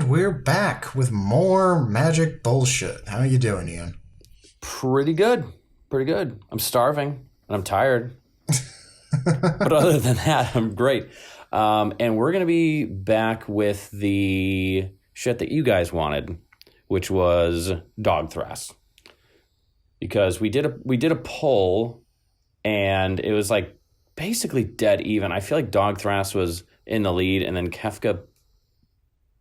we're back with more magic bullshit. How you doing, Ian? Pretty good. Pretty good. I'm starving and I'm tired. But other than that, I'm great. And we're going to be back with the shit that you guys wanted, which was Dog Thras. Because we did a poll and it was like basically dead even. I feel like Dog Thras was in the lead, and then Kefka,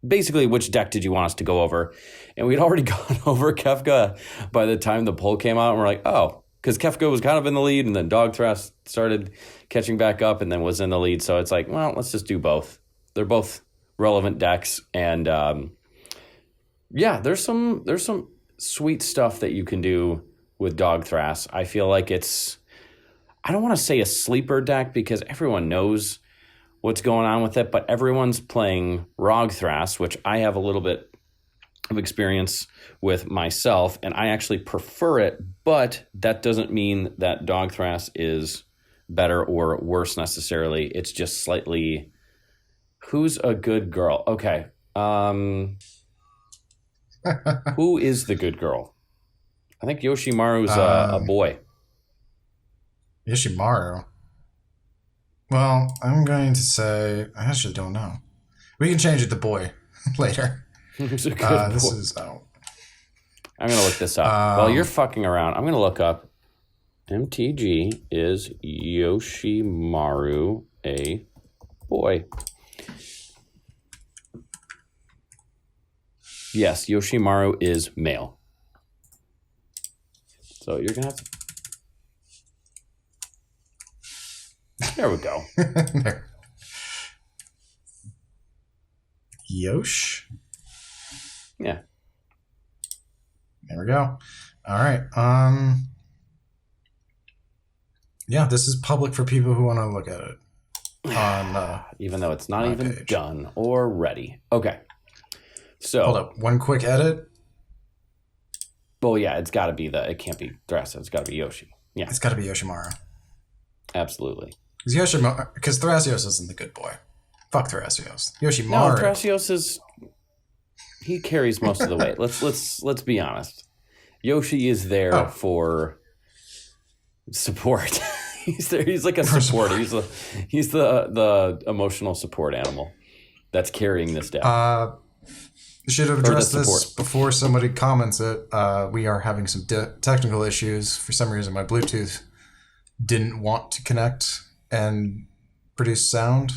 basically, which deck did you want us to go over? And we'd already gone over Kefka by the time the poll came out, and we're like, oh, because Kefka was kind of in the lead, and then Dog Thras started catching back up and then was in the lead. So it's like, well, let's just do both. They're both relevant decks, and yeah, there's some sweet stuff that you can do with Dog Thras. I feel like it's, I don't want to say a sleeper deck because everyone knows what's going on with it, but everyone's playing Dog Thras, which I have a little bit of experience with myself, and I actually prefer it, but that doesn't mean that Dog Thras is better or worse necessarily. It's just slightly, who's a good girl? Okay. Who is the good girl? I think Yoshimaru's a boy. Yoshimaru. Well, I'm going to say I actually don't know. We can change it to boy later. Who's a good boy? This is I'm gonna look this up. While you're fucking around, I'm gonna look up MTG is Yoshimaru a boy? Yes, Yoshimaru is male. So you're gonna have to. There we go. there. Yosh. Yeah. There we go. All right. Yeah, this is public for people who want to look at it. On even though it's not even page. Done or ready. Okay. So hold up. One quick edit. Well, yeah, it can't be Thras. It's got to be Yoshi. Yeah. It's got to be Yoshimaru. Absolutely. Because Thrasios isn't the good boy. Fuck Thrasios. Yoshimaru. No, Thrasios is, he carries most of the weight. Let's be honest. Yoshi is there for support. He's there. He's like a support. He's the emotional support animal that's carrying this deck. Should have addressed this before somebody comments it. We are having some technical issues. For some reason, my Bluetooth didn't want to connect and produce sound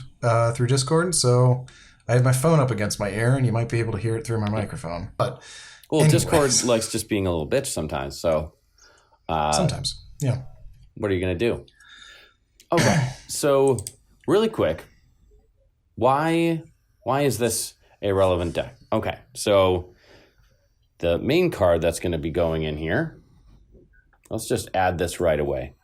through Discord, so I have my phone up against my ear, and you might be able to hear it through my microphone. But anyways. Discord likes just being a little bitch sometimes. So sometimes, yeah. What are you gonna do? Okay, so really quick, why is this a relevant deck? Okay, so the main card that's going to be going in here, let's just add this right away.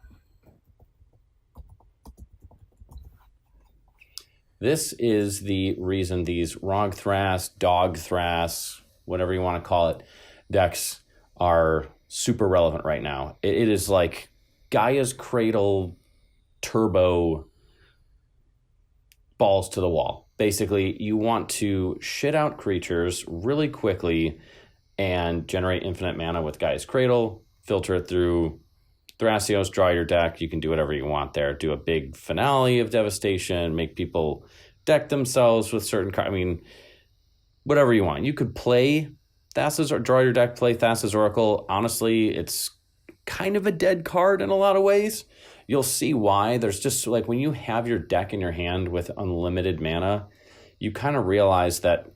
This is the reason these Dog Thras, whatever you want to call it, decks are super relevant right now. It is like Gaea's Cradle turbo balls to the wall. Basically, you want to shit out creatures really quickly and generate infinite mana with Gaea's Cradle, filter it through Thrasios, draw your deck. You can do whatever you want there. Do a big finale of devastation, make people deck themselves with certain cards. I mean, whatever you want. You could play Thassa's or draw your deck, play Thassa's Oracle. Honestly, it's kind of a dead card in a lot of ways. You'll see why. There's just like when you have your deck in your hand with unlimited mana, you kind of realize that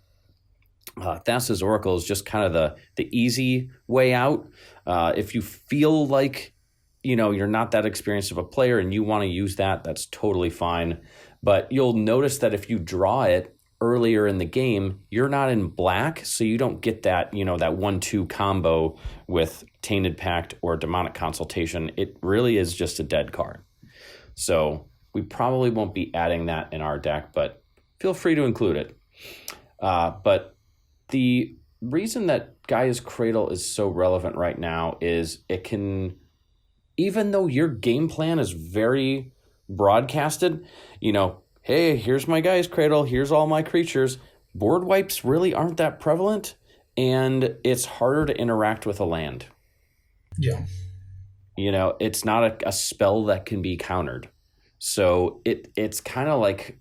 Thassa's Oracle is just kind of the easy way out. If you feel like you're not that experienced of a player and you want to use that, that's totally fine. But you'll notice that if you draw it earlier in the game, you're not in black, so you don't get that, that 1-2 combo with Tainted Pact or Demonic Consultation. It really is just a dead card. So we probably won't be adding that in our deck, but feel free to include it. But the reason that Gaea's Cradle is so relevant right now is it can, even though your game plan is very broadcasted, hey, here's my Gaea's Cradle, here's all my creatures, board wipes really aren't that prevalent, and it's harder to interact with a land. Yeah. It's not a spell that can be countered. So it's kind of like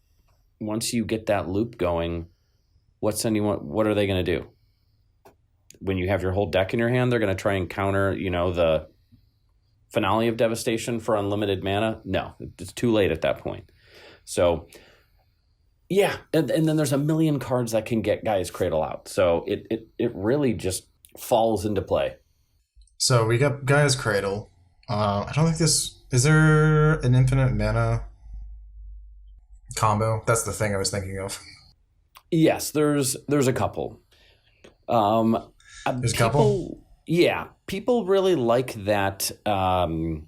once you get that loop going, what are they going to do? When you have your whole deck in your hand, they're going to try and counter, the Finale of Devastation for unlimited mana. No, it's too late at that point. So yeah, and then there's a million cards that can get Gaia's Cradle out. So it really just falls into play. So we got Gaia's Cradle. I don't think is there an infinite mana combo? That's the thing I was thinking of. Yes, there's a couple. There's a couple? Yeah, people really like that Aboro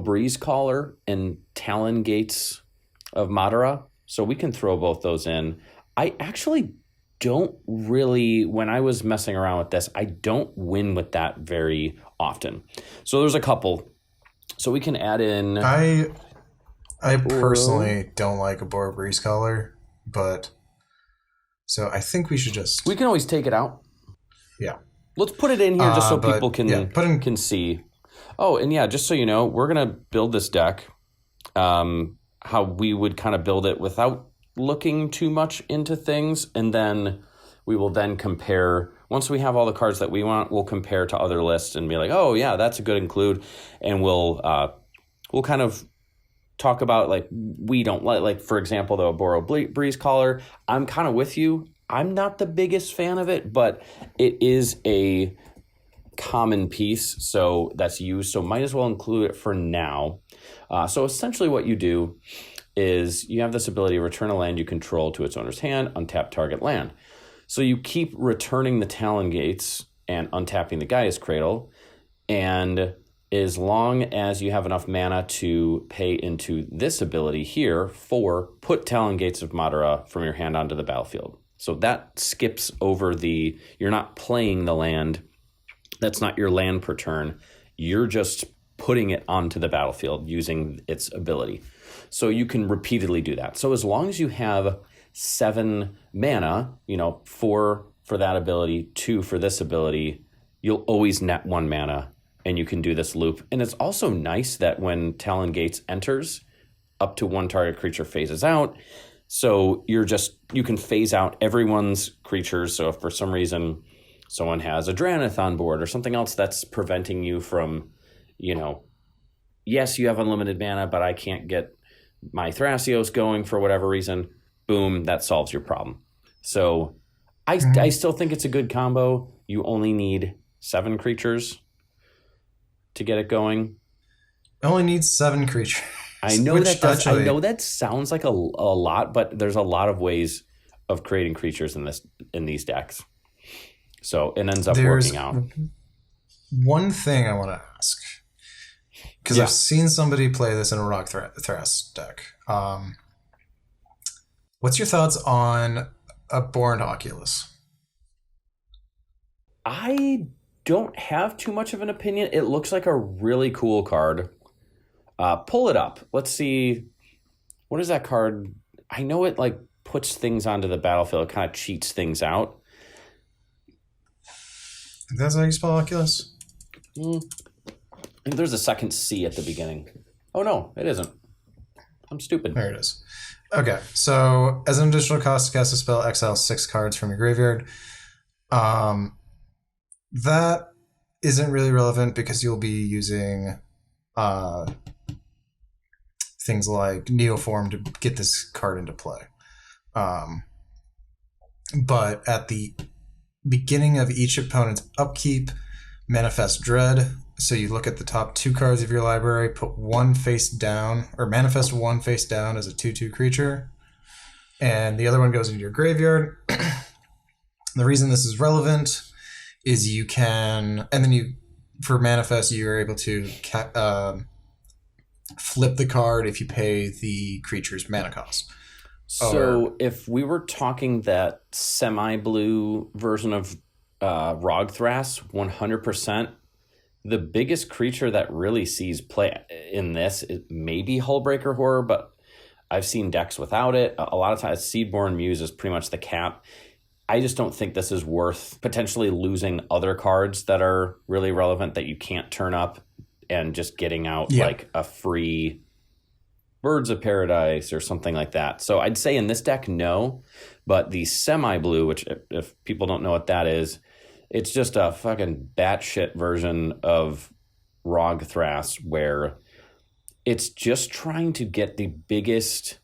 Breeze Caller and Talon Gates of Madara. So we can throw both those in. I actually don't really, when I was messing around with this, I don't win with that very often. So there's a couple. So we can add in... I personally don't like Aboro Breeze Caller, but... So I think we should just... We can always take it out. Yeah. Let's put it in here just so people can can see. Oh, and yeah, just so you know, we're going to build this deck how we would kind of build it without looking too much into things. And then we will then compare. Once we have all the cards that we want, we'll compare to other lists and be like, oh, yeah, that's a good include. And we'll kind of talk about, like, we don't like, for example, the Aboro Breeze Caller. I'm kind of with you. I'm not the biggest fan of it, but it is a common piece, so that's used, so might as well include it for now. So essentially what you do is you have this ability to return a land you control to its owner's hand, untap target land. So you keep returning the Talon Gates and untapping the Gaia's Cradle, and as long as you have enough mana to pay into this ability here, put Talon Gates of Madara from your hand onto the battlefield. So that skips over you're not playing the land. That's not your land per turn. You're just putting it onto the battlefield using its ability. So you can repeatedly do that. So as long as you have 7 mana, 4 for that ability, 2 for this ability, you'll always net 1 mana and you can do this loop. And it's also nice that when Talon Gates enters, up to 1 target creature phases out. So you can phase out everyone's creatures. So if for some reason someone has a Dranith on board or something else that's preventing you from, yes, you have unlimited mana, but I can't get my Thrasios going for whatever reason, boom, that solves your problem. So I still think it's a good combo. You only need 7 creatures to get it going. Only needs 7 creatures. I know that sounds like a lot, but there's a lot of ways of creating creatures in these decks. So it ends up working out. One thing I want to ask, because I've seen somebody play this in a Dog Thras deck. What's your thoughts on a Born Oculus? I don't have too much of an opinion. It looks like a really cool card. Pull it up. Let's see. What is that card? I know it puts things onto the battlefield. It kind of cheats things out. That's how you spell Oculus? I think there's a second C at the beginning. Oh, no, it isn't. I'm stupid. There it is. Okay, so as an additional cost to cast a spell, exile 6 cards from your graveyard. That isn't really relevant because you'll be using things like Neoform to get this card into play. But at the beginning of each opponent's upkeep, manifest Dread. So you look at the top 2 cards of your library, put 1 face down, or manifest 1 face down as a 2/2 creature, and the other one goes into your graveyard. The reason this is relevant is you can, and then for manifest, you're able to flip the card if you pay the creature's mana cost. So if we were talking that semi-blue version of Dog Thras, 100%, the biggest creature that really sees play in this is maybe Hullbreaker Horror, but I've seen decks without it. A lot of times, Seedborn Muse is pretty much the cap. I just don't think this is worth potentially losing other cards that are really relevant that you can't turn up and just getting out like a free Birds of Paradise or something like that. So I'd say in this deck, no. But the semi-blue, which if people don't know what that is, it's just a fucking batshit version of Dog Thras where it's just trying to get the biggest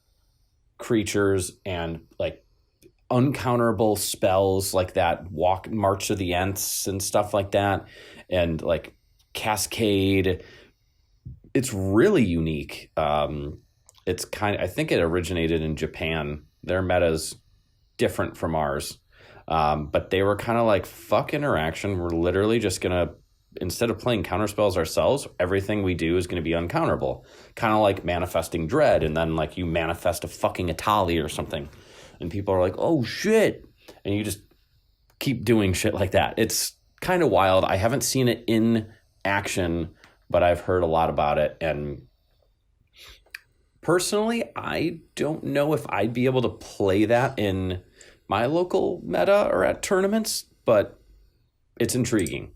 creatures and like uncounterable spells like that March of the Ents and stuff like that, and like Cascade. It's really unique. It's I think it originated in Japan. Their meta's different from ours, but they were kind of like, fuck interaction. We're literally just gonna, instead of playing counterspells ourselves, everything we do is going to be uncounterable. Kind of like manifesting dread, and then like you manifest a fucking Atali or something. And people are like, oh, shit. And you just keep doing shit like that. It's kind of wild. I haven't seen it in action, but I've heard a lot about it. And personally, I don't know if I'd be able to play that in my local meta or at tournaments, but it's intriguing.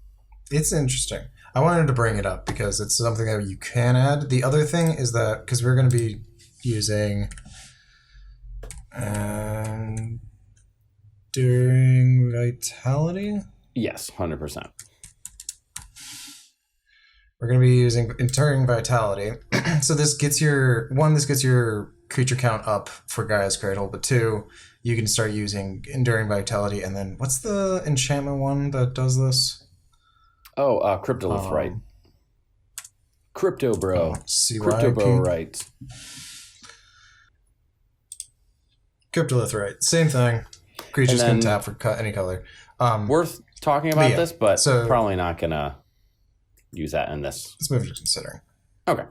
It's interesting. I wanted to bring it up because it's something that you can add. The other thing is that, because we're going to be using... Enduring Vitality? Yes, 100%. We're going to be using Enduring Vitality. So this gets your creature count up for Gaea's Cradle, but 2, you can start using Enduring Vitality, and then what's the enchantment one that does this? Oh, Cryptolith, right. Crypto Bro. Crypto Bro, right. Cryptolith, right. Same thing. Creatures can tap for any color. Worth talking about this, but probably not going to use that in this. Let's move to considering. Okay.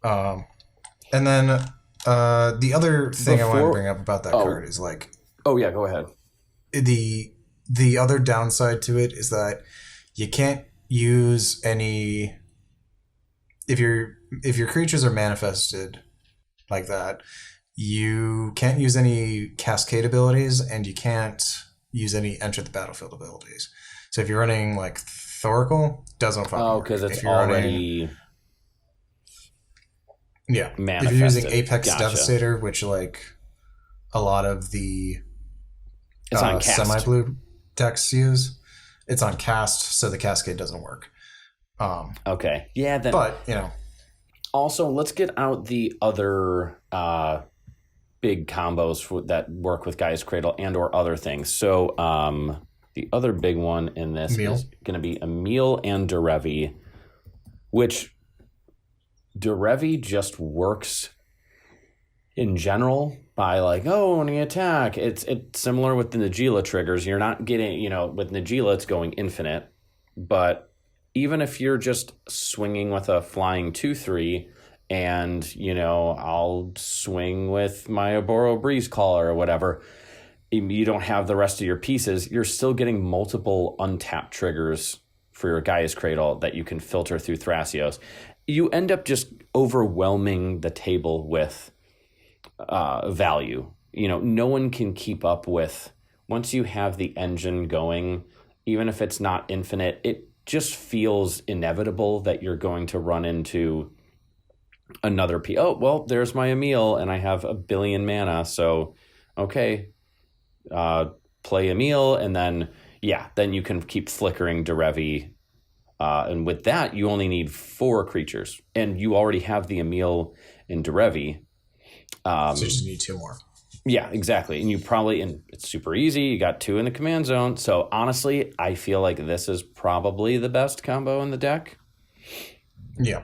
And then the other thing I want to bring up about that card is like... Oh, yeah, go ahead. The other downside to it is that you can't use any... If your creatures are manifested like that... You can't use any Cascade abilities, and you can't use any Enter the Battlefield abilities. So if you're running like Thoracle, doesn't fucking work. Oh, because it's already manifested. If you're using Apex Devastator, which like a lot of the semi-blue decks use, it's on cast, so the Cascade doesn't work. Okay. Yeah. But, you know. Also, let's get out the other... big combos that work with Gaea's Cradle and or other things. So the other big one in this is going to be Emil and Derevi, which Derevi just works in general by like, oh, when you attack, it's similar with the Najeela triggers. You're not getting, with Najeela, it's going infinite. But even if you're just swinging with a flying 2/3, and, I'll swing with my Aboro Breeze Caller or whatever, you don't have the rest of your pieces, you're still getting multiple untapped triggers for your Gaea's Cradle that you can filter through Thrasios. You end up just overwhelming the table with value. No one can keep up with, once you have the engine going, even if it's not infinite, it just feels inevitable that you're going to run into another oh, well, there's my Emil, and I have 1 billion mana, so okay, play Emil, and then you can keep flickering Derevi, and with that you only need 4 creatures, and you already have the Emil in Derevi, so you just need 2 more. Yeah, exactly. And it's super easy, you got 2 in the command zone, so honestly I feel like this is probably the best combo in the deck. Yeah.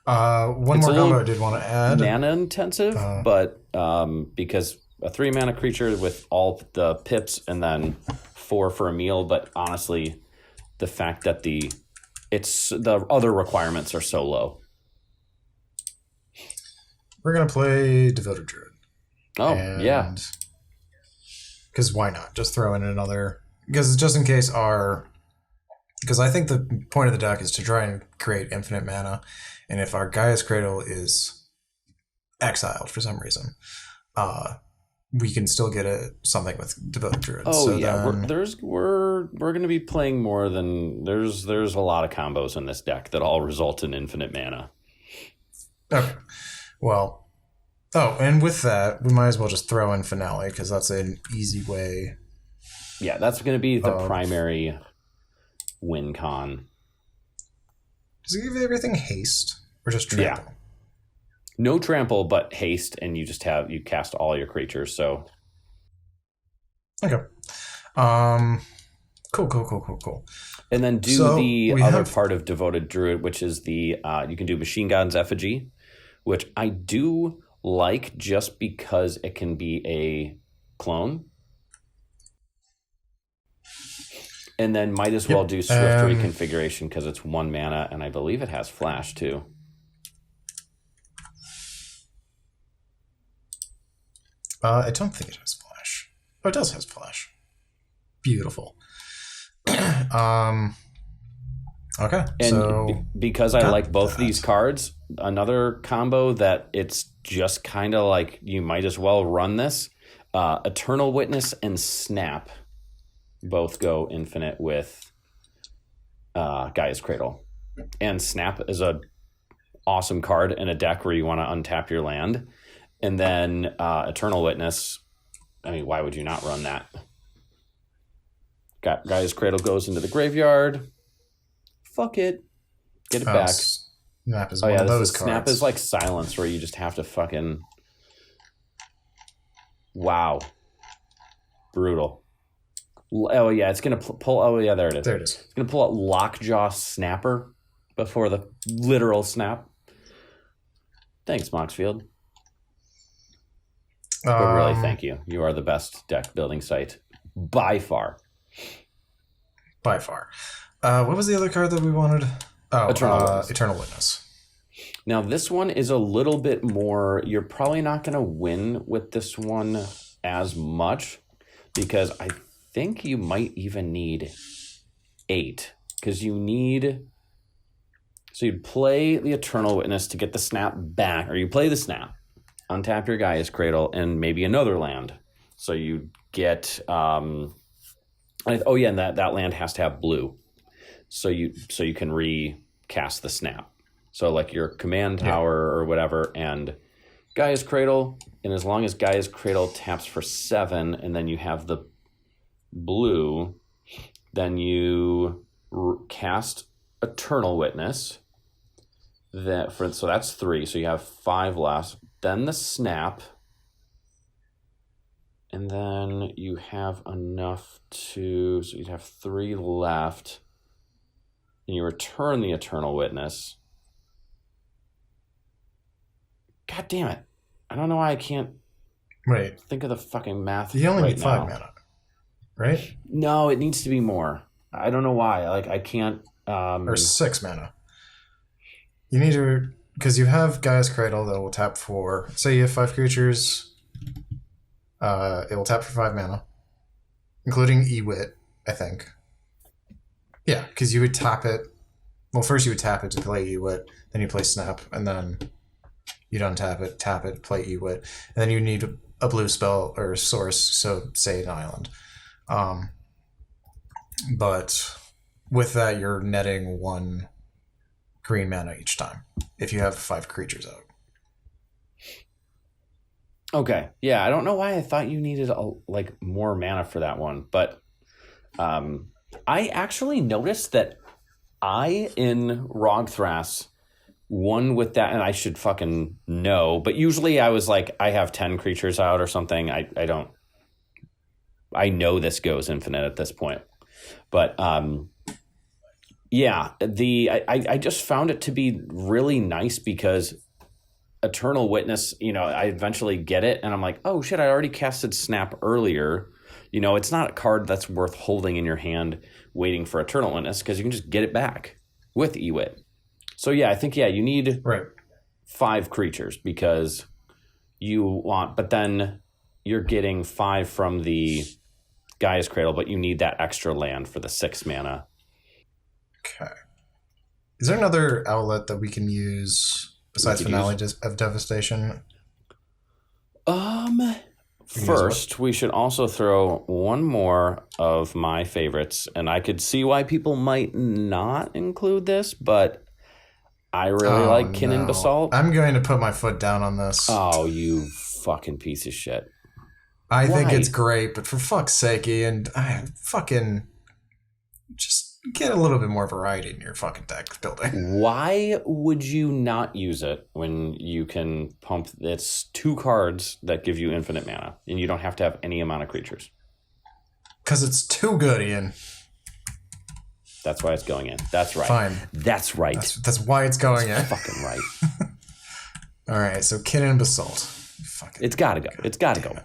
One more combo I did want to add. Mana intensive, but because a 3 mana creature with all the pips and then 4 for Emil, but honestly, the fact that the other requirements are so low. We're gonna play Devoted Druid. Oh, yeah. Because why not? Just throw in another. Because just in case because I think the point of the deck is to try and create infinite mana. And if our Gaea's Cradle is exiled for some reason, we can still get something with Devoted Druid. Oh, so yeah. then, We're going to be playing more than... There's a lot of combos in this deck that all result in infinite mana. okay. Well, and with that, we might as well just throw in Finale, because that's an easy way. Yeah, that's going to be the primary win con. Does it give everything haste, or just trample? Yeah. No trample, but haste, and you cast all your creatures, so... Okay. Cool. And then the other part of Devoted Druid, which is you can do Machine God's Effigy, which I do like just because it can be a clone. And then might as well do Swift Reconfiguration because it's 1 mana, and I believe it has Flash, too. I don't think it has Flash. Oh, it does have Flash. Beautiful. Okay. And because I like both these cards, another combo that it's just kind of like you might as well run this. Eternal Witness and Snap both go infinite with Gaia's Cradle. And Snap is a awesome card in a deck where you want to untap your land. And then Eternal Witness, I mean, why would you not run that? Gaia's Cradle goes into the graveyard. Fuck it. Get it back. Snap is one of those cards. Snap is like Silence, where you just have to fucking... Wow. Brutal. Oh, yeah, it's going to pull... Oh, yeah, there it is. There it is. It's going to pull out Lockjaw Snapper before the literal snap. Thanks, Moxfield. But really, thank you. You are the best deck building site by far. By far. What was the other card that we wanted? Oh, Eternal Witness. Now, this one is a little bit more... You're probably not going to win with this one as much because I think you might even need 8 because you need... So you'd play the Eternal Witness to get the snap back, or you play the snap, untap your Gaia's Cradle, and maybe another land. So you get... and that land has to have blue. So you can recast the snap. So like your command tower or whatever, and Gaia's Cradle, and as long as Gaia's Cradle taps for 7, and then you have the blue, then you cast Eternal Witness. So that's 3. So you have 5 left. Then the snap, and then you have enough so you'd have 3 left. And you return the Eternal Witness. God damn it. I don't know why I can't think of the fucking math. You only need 5 mana, right? No, it needs to be more. I don't know why. Like, I can't... or 6 mana. You need to... Because you have Gaia's Cradle that will tap for... Say you have 5 creatures. It will tap for 5 mana. Including Ewit, I think. Yeah, because you would tap it. Well, first you would tap it to play Ewit, then you play Snap, and then you'd untap it, tap it, play Ewit, and then you need a blue spell or source, so say an island. But with that, you're netting 1 green mana each time if you have 5 creatures out. Okay, yeah, I don't know why I thought you needed more mana for that one, but I actually noticed that in Dog Thras won with that, and I should fucking know, but usually I was like, I have 10 creatures out or something. I know this goes infinite at this point. But yeah, I just found it to be really nice because Eternal Witness, I eventually get it, and I'm like, oh shit, I already casted Snap earlier. It's not a card that's worth holding in your hand waiting for Eternal Witness because you can just get it back with Ewit. So yeah, I think, you need 5 creatures because you want, but then you're getting 5 from the Gaia's Cradle, but you need that extra land for the 6 mana. Okay. Is there another outlet that we can use besides Finale of Devastation? First, we should also throw one more of my favorites, and I could see why people might not include this, but I really like Kinnan Basalt. I'm going to put my foot down on this. Oh, you fucking piece of shit. I think it's great, but for fuck's sake, Ian, fucking just get a little bit more variety in your fucking deck building. Why would you not use it when you can pump? It's 2 cards that give you infinite mana, and you don't have to have any amount of creatures. Because it's too good, Ian. That's why it's going in. That's right. Fine. That's right. That's why it's going in. Fucking right. All right, so Kinnan Basalt. It's got to go. It's got to go.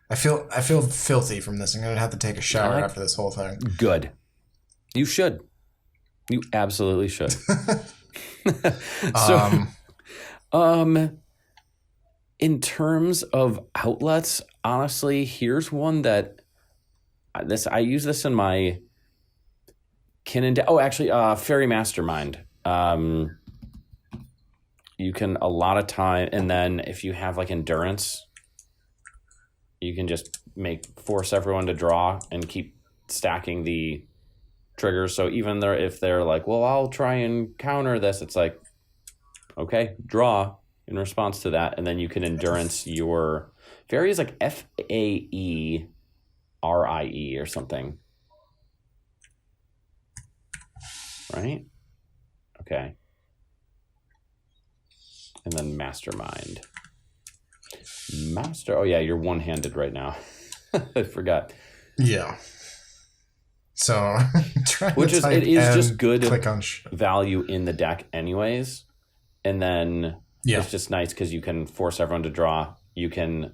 I feel filthy from this. I'm going to have to take a shower after this whole thing. Good. You should. You absolutely should. In terms of outlets, honestly, here's one that I use this in my Fairy Mastermind. You can a lot of time, and then if you have like Endurance, you can just force everyone to draw and keep stacking the triggers. So even if they're like, well, I'll try and counter this, it's like, okay, draw in response to that, and then you can Endurance your Fairy is like FAERIE or something, right? Okay, and then Mastermind. Oh yeah, you're one-handed right now. I forgot. Yeah. So, it is just good value in the deck anyways. And then it's just nice because you can force everyone to draw. You can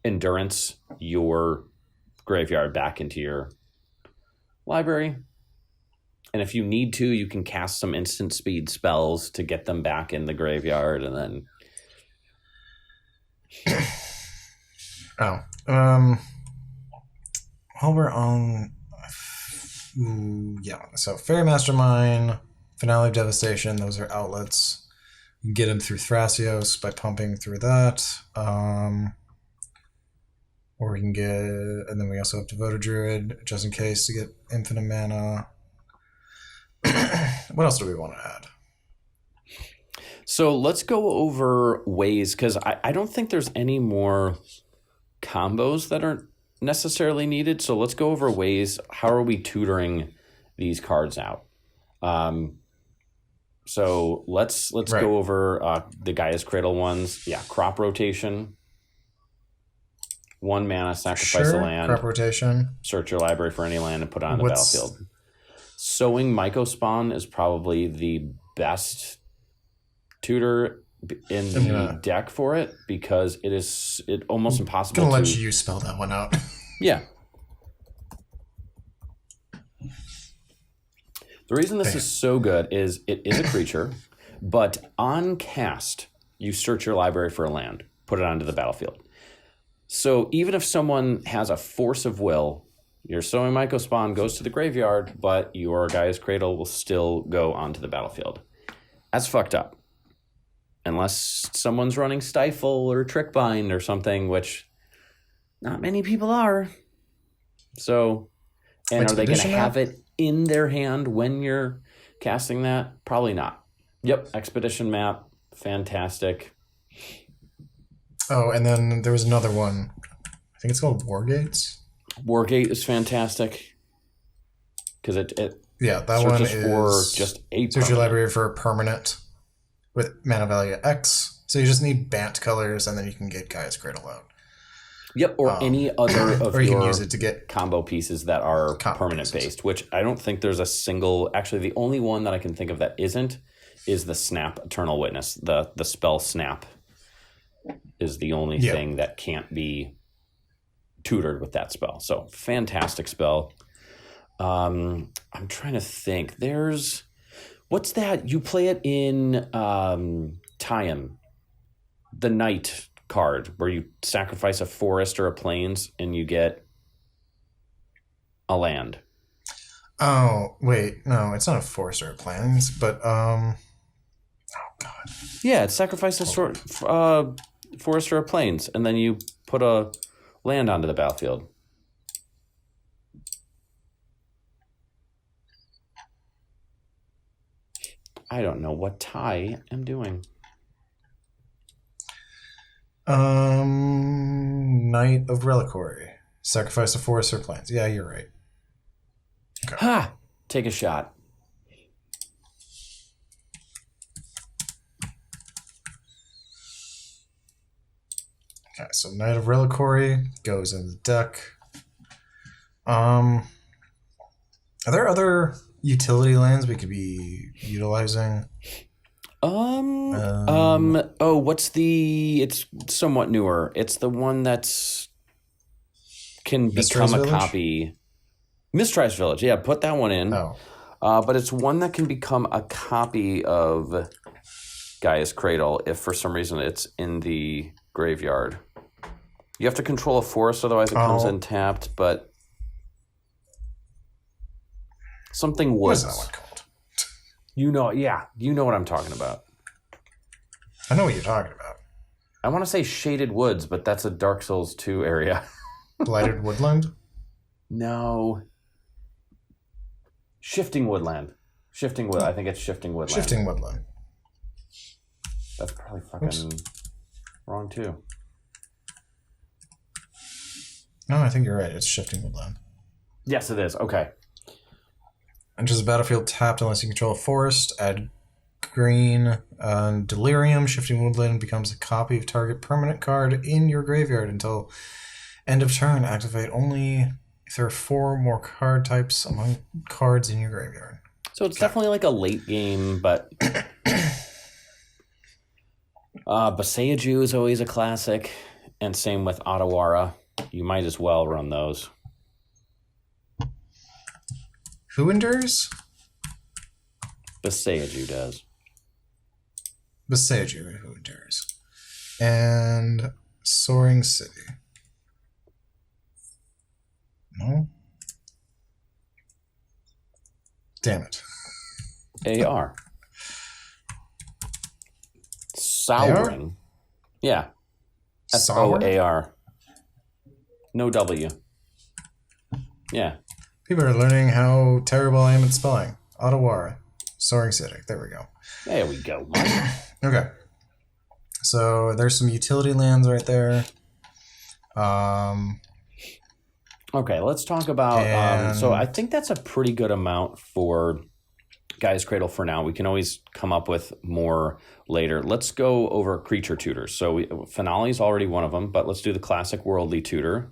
Endurance your graveyard back into your library. And if you need to, you can cast some instant speed spells to get them back in the graveyard, and then... While we're on... so Fairy Mastermind, Finale of Devastation, those are outlets. You can get them through Thrasios by pumping through that. Or we can get... And then we also have Devoted Druid, just in case, to get infinite mana. What else do we want to add? So let's go over ways, because I don't think there's any more combos that are necessarily needed. So let's go over ways. How are we tutoring these cards out? So let's go over the Gaia's Cradle ones. Yeah, crop rotation. 1 mana, sacrifice a land. Crop rotation. Search your library for any land and put it on the battlefield. Sowing Mycospawn is probably the best tutor in the deck for it, because it's almost impossible I'm gonna let you spell that one out. Yeah. The reason this is so good is it is a creature, but on cast, you search your library for a land, put it onto the battlefield. So even if someone has a force of will, your Sowing Mycospawn goes to the graveyard, but your Gaia's Cradle will still go onto the battlefield. That's fucked up. Unless someone's running Stifle or Trickbind or something, which not many people are. So, and are they going to have it in their hand when you're casting that? Probably not. Yep, Expedition Map, fantastic. Oh, and then there was another one. I think it's called Wargates. Wargate is fantastic because it that one is for just a search your library for a permanent with mana value X. So you just need Bant colors, and then you can get Gaia's Cradle out. Yep, or any other of or you your can use it to get combo pieces that are permanent based, which I don't think there's a single. Actually, the only one that I can think of that isn't is the Snap Eternal Witness. The spell Snap is the only thing that can't be tutored with that spell. So fantastic spell. I'm trying to think. What's that? You play it in Tyon, the Knight card, where you sacrifice a forest or a plains and you get a land. Oh, wait. No, it's not a forest or a plains, but oh god. Yeah, it sacrifices Forester of Plains, and then you put a land onto the battlefield. I don't know what I am doing. Knight of Reliquary. Sacrifice a Forester of Plains. Yeah, you're right. Okay. Ha! Take a shot. Okay, so Knight of Reliquary goes in the deck. Are there other utility lands we could be utilizing? What's the... It's somewhat newer. It's the one that's... can become a copy. Mistrais Village. Yeah, put that one in. Oh. But it's one that can become a copy of Gaea's Cradle if for some reason it's in the graveyard. You have to control a forest, otherwise it comes in tapped, but something woods. What is that one called? You know what I'm talking about. I know what you're talking about. I want to say Shaded Woods, but that's a Dark Souls 2 area. Blighted Woodland? No. Shifting Woodland. I think it's Shifting Woodland. Shifting Woodland. That's probably fucking wrong too. No, I think you're right. It's Shifting Woodland. Yes, it is. Okay. Enters the battlefield tapped unless you control a forest. Add green. Delirium. Shifting Woodland becomes a copy of target permanent card in your graveyard until end of turn. Activate only if there are 4 more card types among cards in your graveyard. So it's definitely like a late game, but Baseiju is always a classic, and same with Otawara. You might as well run those. Who endures? Baseiju does. Baseiju who endures. And Soaring City. No? Damn it. AR. Souring. Yeah. SOAR. No W. Yeah. People are learning how terrible I am at spelling. Otawara. Soaring City. There we go. There we go. Okay. So there's some utility lands right there. Okay, let's talk about... so I think that's a pretty good amount for Gaea's Cradle for now. We can always come up with more later. Let's go over creature tutors. So Finale is already one of them, but let's do the classic Worldly Tutor.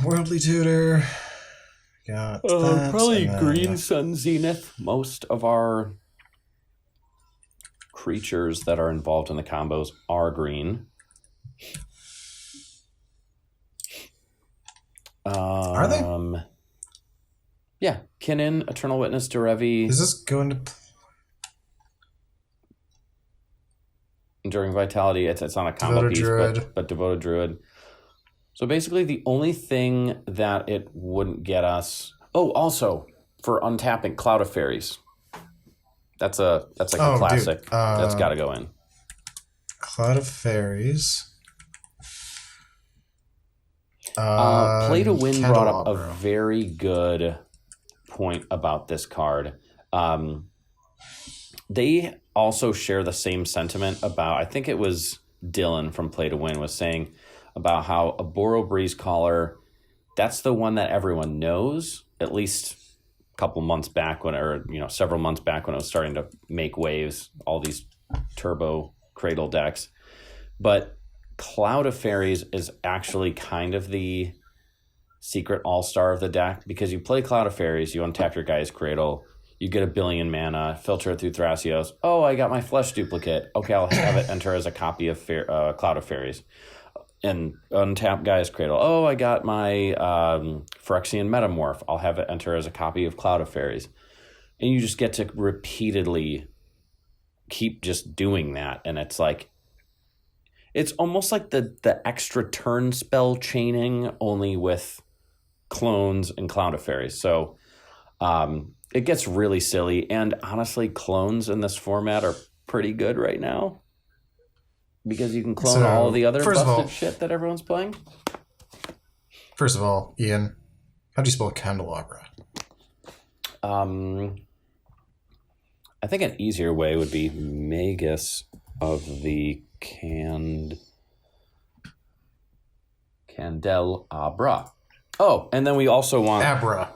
Worldly Tutor. Got that. Probably Green Sun Zenith. Most of our creatures that are involved in the combos are green. Are they? Yeah. Kinnan, Eternal Witness, Derevi. Is this going to... Enduring Vitality, it's not a combo piece, but Devoted Druid. So basically the only thing that it wouldn't get us... Oh, also, for untapping, Cloud of Fairies. That's like a classic. Dude, that's got to go in. Cloud of Fairies. Play to Win brought up a very good point about this card. They also share the same sentiment about, I think it was Dylan from Play to Win was saying about how a Boro Breeze Caller, that's the one that everyone knows, at least a couple months back several months back when it was starting to make waves, all these turbo Cradle decks. But Cloud of Fairies is actually kind of the secret all-star of the deck, because you play Cloud of Fairies, you untap your Gaea's Cradle, you get 1 billion mana, filter it through Thrasios. Oh, I got my Flesh duplicate. Okay, I'll have it enter as a copy of Cloud of Fairies. And untap Gaea's Cradle. Oh, I got my Phyrexian Metamorph. I'll have it enter as a copy of Cloud of Fairies. And you just get to repeatedly keep just doing that. And it's like, it's almost like the extra turn spell chaining, only with clones and Cloud of Fairies. So it gets really silly. And honestly, clones in this format are pretty good right now. Because you can clone all the other busted shit that everyone's playing. First of all, Ian, how do you spell candelabra? I think an easier way would be Magus of the Candelabra. Oh, and then we also want Abra.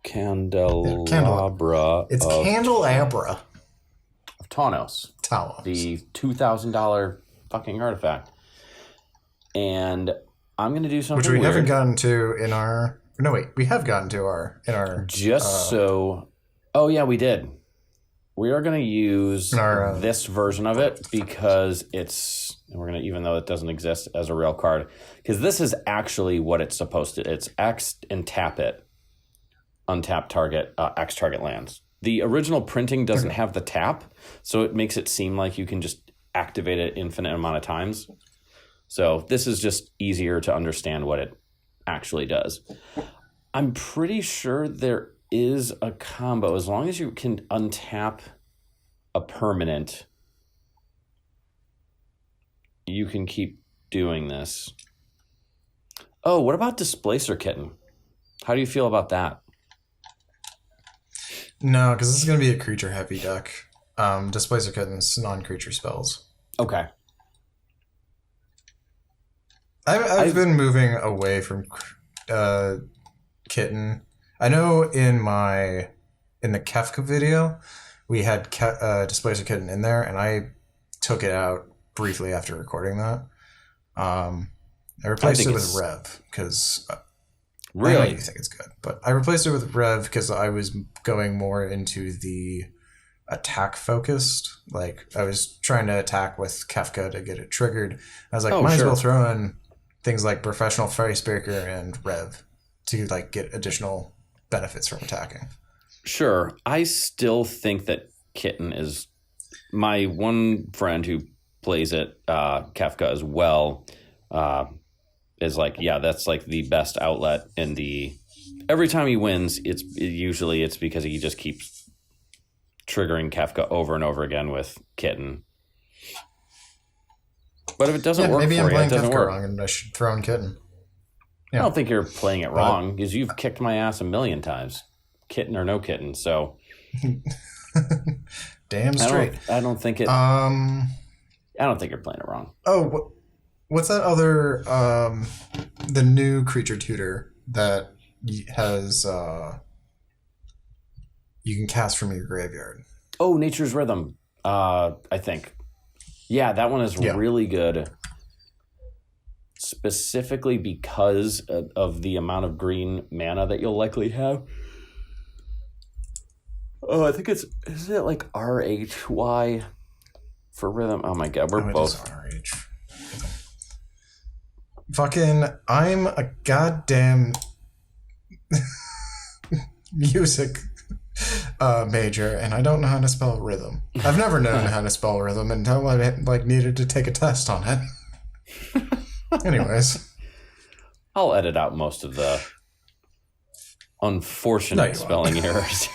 Candelabra. It's Candelabra of Taunos. The $2,000 fucking artifact. And I'm going to do something which we weird. haven't gotten to in our... No, wait. We have gotten to in our... Oh, yeah, we did. We are going to use this version of it because it's... We're going to, even though it doesn't exist as a real card, because this is actually what it's supposed to... It's X and tap it. Untap target, X target lands. The original printing doesn't have the tap, so it makes it seem like you can just activate it infinite amount of times. So this is just easier to understand what it actually does. I'm pretty sure there is a combo. As long as you can untap a permanent, you can keep doing this. Oh, what about Displacer Kitten? How do you feel about that? No, because this is going to be a creature-heavy deck. Displacer Kitten's non-creature spells. Okay. I've been moving away from Kitten. I know in the Kefka video, we had Displacer Kitten in there, and I took it out briefly after recording that. I replaced it with Rev, because... Really? I know you think it's good, but I replaced it with Rev because I was going more into the attack focused. Like, I was trying to attack with Kefka to get it triggered. I was like, might as well throw in things like Professional Facebreaker and Rev to like get additional benefits from attacking. Sure. I still think that Kitten is my one friend who plays it, Kefka as well, is like, yeah, that's like the best outlet in the... Every time he wins, it's because he just keeps triggering Kefka over and over again with Kitten. But if it doesn't work for you, it doesn't work. Wrong and I should throw in Kitten. Yeah. I don't think you're playing it wrong, because you've kicked my ass a million times. Kitten or no Kitten, so... Damn straight. I don't think you're playing it wrong. Oh, what's that other, the new creature tutor that has, you can cast from your graveyard? Oh, Nature's Rhythm, I think. Yeah, that one is really good. Specifically because of the amount of green mana that you'll likely have. Oh, I think isn't it like RHY for rhythm? Oh my god, we're both. RH. Fucking, I'm a goddamn music major, and I don't know how to spell rhythm. I've never known how to spell rhythm until I needed to take a test on it. Anyways, I'll edit out most of the unfortunate spelling errors.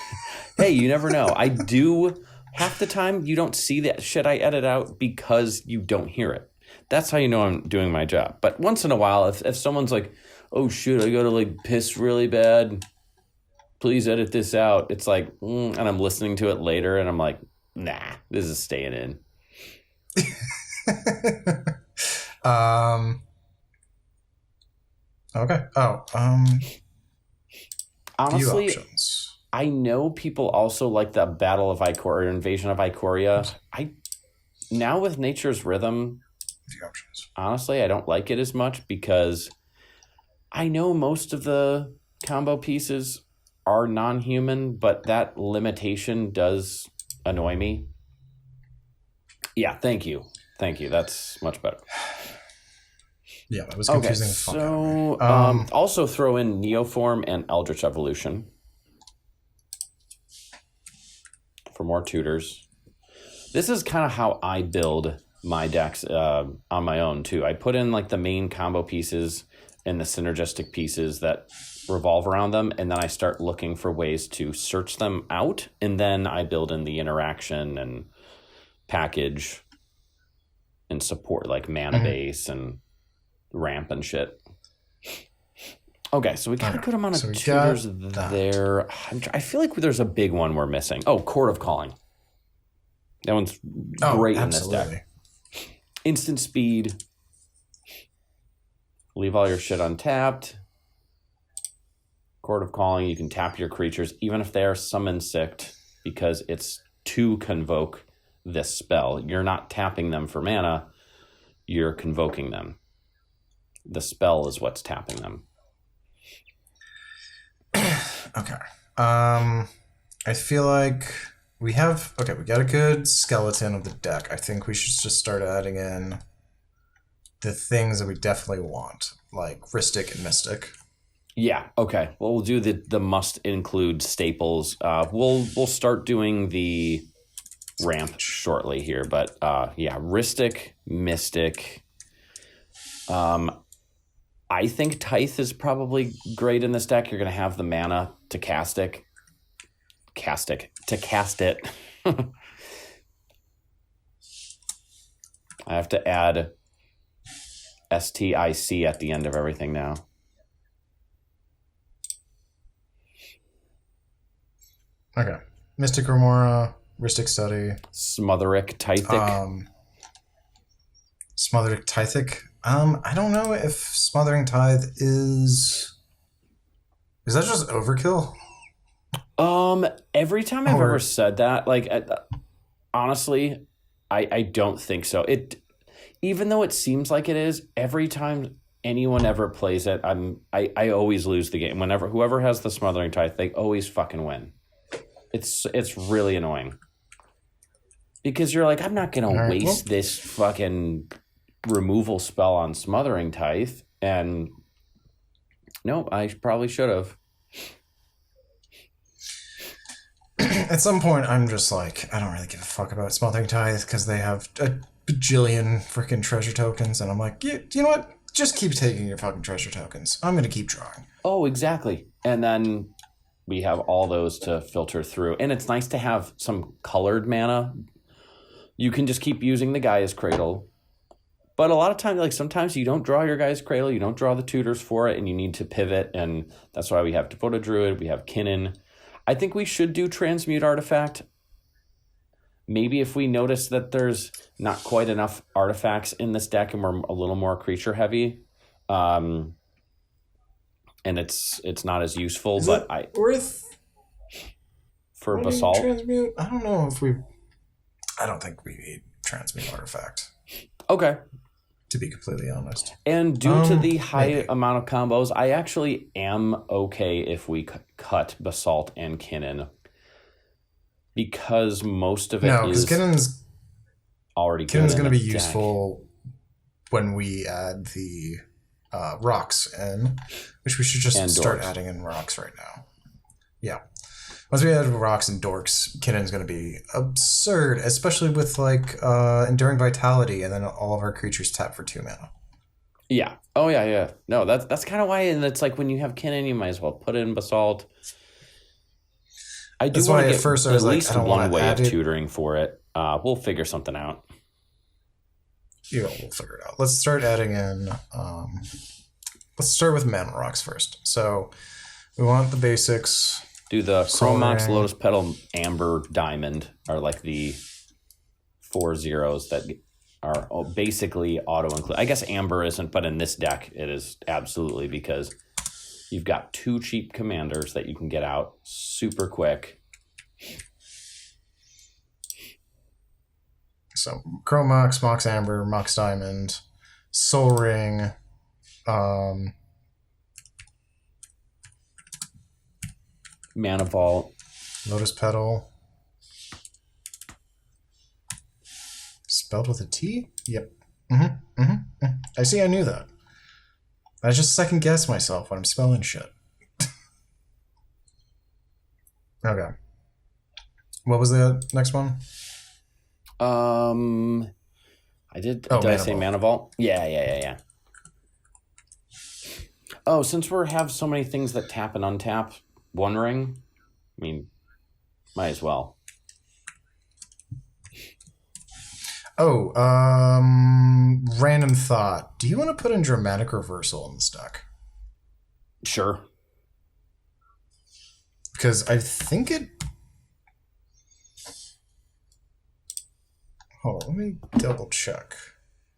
Hey, you never know. I do. Half the time, you don't see that shit I edit out because you don't hear it. That's how you know I'm doing my job. But once in a while, if someone's like, oh, shoot, I got to like piss really bad, please edit this out. It's like, and I'm listening to it later, and I'm like, nah, this is staying in. Okay. Honestly, I know people also like the Battle of Ikoria, Invasion of Ikoria. Now with Nature's Rhythm, honestly, I don't like it as much because I know most of the combo pieces are non-human, but that limitation does annoy me. Yeah, thank you. That's much better. Yeah, that was confusing. Okay, so also throw in Neoform and Eldritch Evolution for more tutors. This is kind of how I build my decks on my own too. I put in like the main combo pieces and the synergistic pieces that revolve around them, and then I start looking for ways to search them out, and then I build in the interaction and package and support, like mana base and ramp and shit. Okay, so we got a good amount of tutors there. I feel like there's a big one we're missing. Oh, Court of Calling. That one's great in this deck. Instant speed. Leave all your shit untapped. Court of Calling, you can tap your creatures, even if they are summon sicked, because it's to convoke this spell. You're not tapping them for mana, you're convoking them. The spell is what's tapping them. Okay. I feel like we got a good skeleton of the deck. I think we should just start adding in the things that we definitely want, like Rhystic and Mystic. Yeah, okay. Well, we'll do the must include staples. We'll start doing the ramp shortly here, but yeah, Rhystic, Mystic. I think Tithe is probably great in this deck. You're going to have the mana to cast it. I have to add STIC at the end of everything now. Okay. Mystic Remora, Rhystic Study. Smotheric, Tithic. Smotheric, Tithic. I don't know if Smothering Tithe is that just overkill? Every time I've ever said that, like, honestly, I don't think so. Even though it seems like it is, every time anyone ever plays it, I always lose the game. Whenever whoever has the Smothering Tithe, they always fucking win. It's really annoying. Because you're like, I'm not gonna waste this fucking removal spell on Smothering Tithe, and no, I probably should have. At some point, I'm just like, I don't really give a fuck about Smothering Tithe because they have a bajillion freaking treasure tokens, and I'm like, you know what? Just keep taking your fucking treasure tokens. I'm gonna keep drawing. Oh, exactly. And then we have all those to filter through, and it's nice to have some colored mana. You can just keep using the Gaia's Cradle. But a lot of times, like sometimes you don't draw your Gaia's Cradle, you don't draw the tutors for it, and you need to pivot, and that's why we have Devoted Druid, we have Kinnan. I think we should do Transmute Artifact. Maybe if we notice that there's not quite enough artifacts in this deck and we're a little more creature heavy, and it's not as useful. Is but it worth for Basalt? Transmute? I don't know if I don't think we need Transmute Artifact. Okay. To be completely honest. And due to the high amount of combos, I actually am okay if we cut Basalt and Kinnan. Because most of it is Kinnan's already Kinnan's going to be useful when we add the rocks in, which we should just start adding in rocks right now. Yeah. Once we add rocks and dorks, Kinnan's going to be absurd, especially with like Enduring Vitality, and then all of our creatures tap for 2 mana. Yeah. Oh yeah, yeah. No, that's kind of why, and it's like when you have Kinnan, you might as well put in Basalt. I do want to get first, at least one way of tutoring for it. We'll figure something out. Yeah, we'll figure it out. Let's start adding in. Let's start with mana rocks first. So we want the basics. Do the Chrome Mox, Lotus Petal, Amber, Diamond are like the 4 zeros that are basically auto-include. I guess Amber isn't, but in this deck it is absolutely, because you've got 2 cheap commanders that you can get out super quick. So Chrome Mox, Mox Amber, Mox Diamond, Soul Ring, Mana Vault, Lotus Petal, spelled with a T? Yep. I see, I knew that. I just second guess myself when I'm spelling shit. Okay. What was the next one? Did I say Mana Vault? Yeah. Oh, since we have so many things that tap and untap One Ring, I mean, might as well. Oh, random thought. Do you want to put in Dramatic Reversal in this deck? Sure. Because I think it... Hold on, let me double check.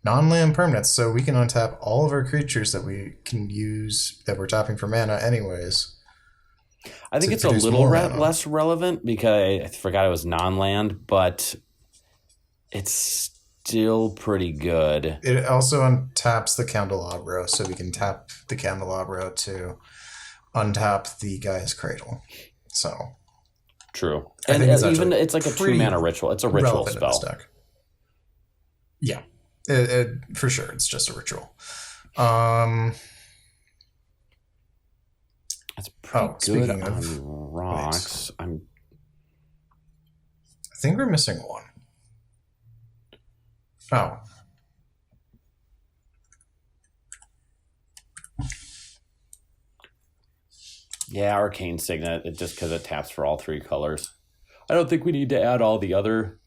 Non-land permanents, so we can untap all of our creatures that we can use that we're tapping for mana anyways. I think it's a little less relevant because I forgot it was non-land, but it's still pretty good. It also untaps the Candelabro, so we can tap the Candelabro to untap the Gaia's Cradle. So true. And even it's like a 2-mana ritual. It's a ritual spell. Deck. Yeah. For sure, it's just a ritual. That's pretty good on rocks. I think we're missing one. Oh. Yeah, Arcane Signet, just because it taps for all 3 colors. I don't think we need to add all the other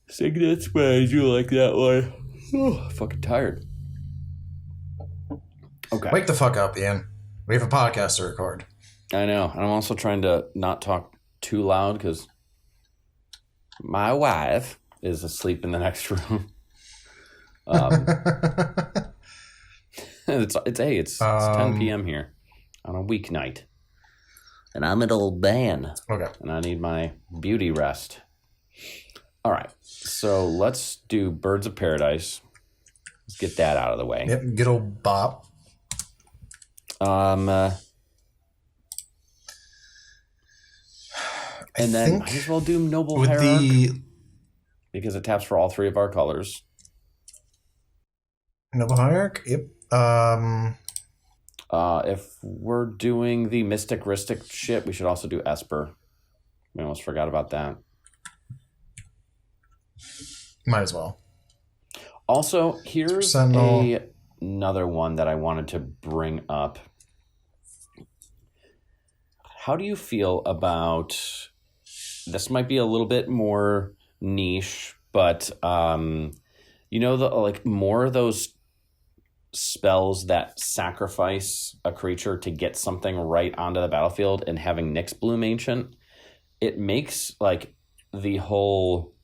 signets, but I do like that one. Oh, fucking tired. Okay. Wake the fuck up, Ian. We have a podcast to record. I know. And I'm also trying to not talk too loud because my wife is asleep in the next room. It's 10 p.m. here on a weeknight. And I'm an old man. Okay. And I need my beauty rest. All right. So let's do Birds of Paradise. Let's get that out of the way. Yep, good old bop. And then might as well do Noble Hierarch because it taps for all 3 of our colors. Noble Hierarch? Yep. If we're doing the Mystic Ristic shit, we should also do Esper. We almost forgot about that. Might as well. Also, here's another one that I wanted to bring up. How do you feel about... This might be a little bit more niche, but more of those spells that sacrifice a creature to get something right onto the battlefield and having Nyx Bloom Ancient, it makes the whole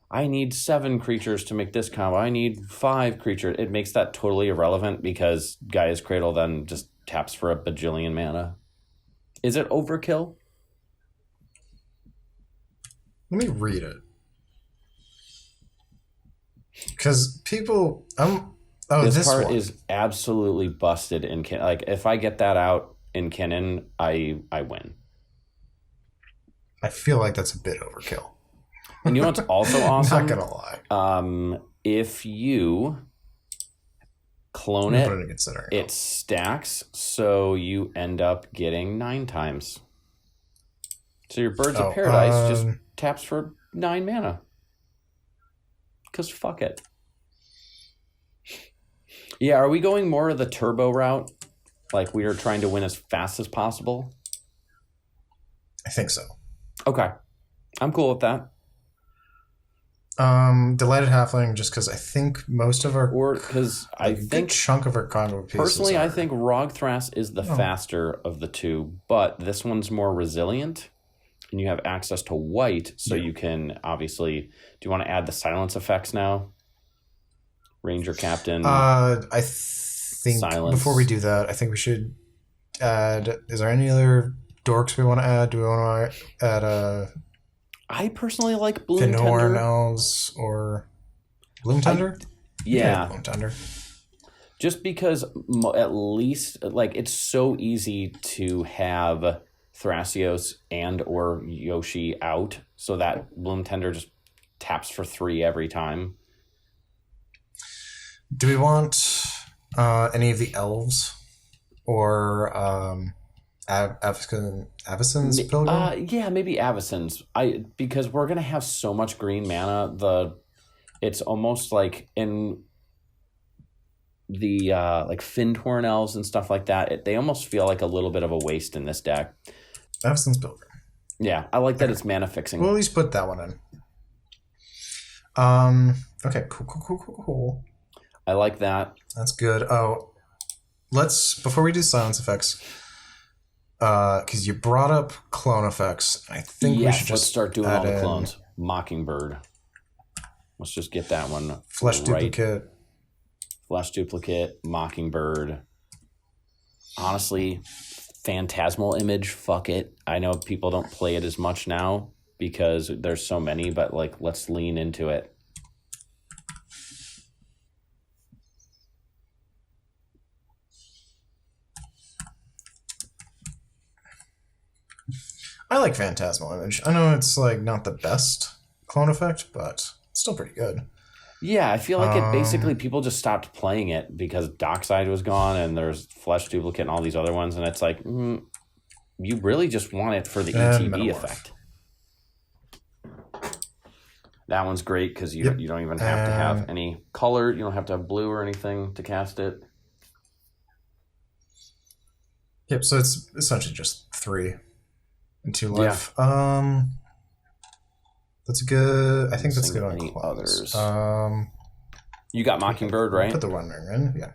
I need 7 creatures to make this combo, I need 5 creatures, it makes that totally irrelevant because Gaia's Cradle then just taps for a bajillion mana. Is it overkill? Let me read it. Because people... this card is absolutely busted in if I get that out in Kinnan, I win. I feel like that's a bit overkill. And you know what's also awesome? Not gonna lie. If you clone it, it stacks, so you end up getting 9 times. So your Birds of Paradise just taps for 9 mana. Because fuck it. Yeah, are we going more of the turbo route? Like we are trying to win as fast as possible? I think so. Okay. I'm cool with that. Delighted Halfling, just because I think most of our... Or because I think... a chunk of our combo pieces personally, I think Dog Thras is the faster of the 2, but this one's more resilient. And you have access to white, so you can obviously... Do you want to add the silence effects now? Ranger Captain. I think silence. Before we do that, I think we should add... Is there any other dorks we want to add? Do we want to add I personally like Bloom Thin Tender. Horn Elves or Bloom Tender? Yeah. Bloom Tender. Just because at least it's so easy to have Thrasios and or Yoshi out so that Bloom Tender just taps for 3 every time. Do we want any of the elves or Avacyn's Pilgrim? Yeah, maybe Avacyn's. Because we're gonna have so much green mana. It's almost like the like Fintorn elves and stuff like that, they almost feel like a little bit of a waste in this deck. Absence Pilgrim. Yeah, I like that it's mana fixing. We'll at least put that one in. Okay, cool. I like that. That's good. Oh, before we do silence effects, because you brought up clone effects, I think we should just start doing all the clones. Mockingbird. Let's just get that one. Flesh Duplicate. Flesh Duplicate, Mockingbird. Honestly, Phantasmal Image, fuck it. I know people don't play it as much now because there's so many, but like, let's lean into it. I like Phantasmal Image. I know it's like not the best clone effect, but it's still pretty good. Yeah, I feel like it basically people just stopped playing it because Dockside was gone and there's Flesh Duplicate and all these other ones, and it's like you really just want it for the ETB effect. That one's great because you don't even have to have any color. You don't have to have blue or anything to cast it. Yep. So it's essentially just 3 and 2 life. Yeah. That's good. I think that's good on others. You got Mockingbird, right? Put the Wandering in, yeah.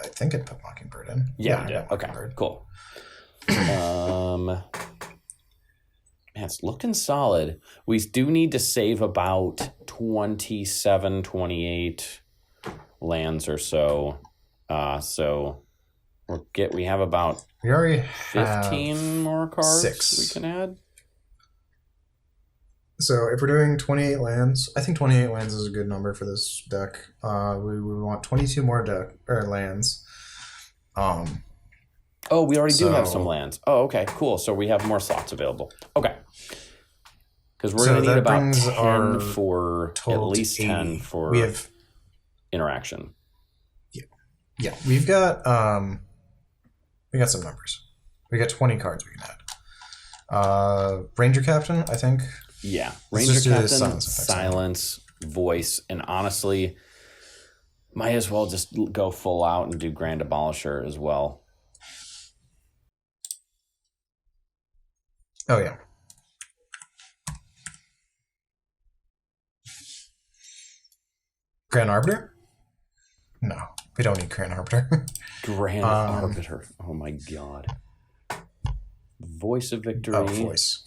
I think I put Mockingbird in. Yeah, I did. Okay, cool. Man, it's looking solid. We do need to save about 27, 28 lands or so. So we have about we already 15 more cards 6 we can add. So if we're doing 28 lands, I think 28 lands is a good number for this deck. We would want 22 more lands. Oh, we already do have some lands. Oh, okay, cool. So we have more slots available. Okay. Because we're going to need about 10 for at least 10 for interaction. Yeah. We've got some numbers. We got 20 cards we can add. Ranger Captain, I think. Yeah, Ranger Captain, Silence, Voice, and honestly, might as well just go full out and do Grand Abolisher as well. Oh, yeah. Grand Arbiter? No, we don't need Grand Arbiter. Grand Arbiter. Oh, my God. Voice of Victory. Oh, Voice.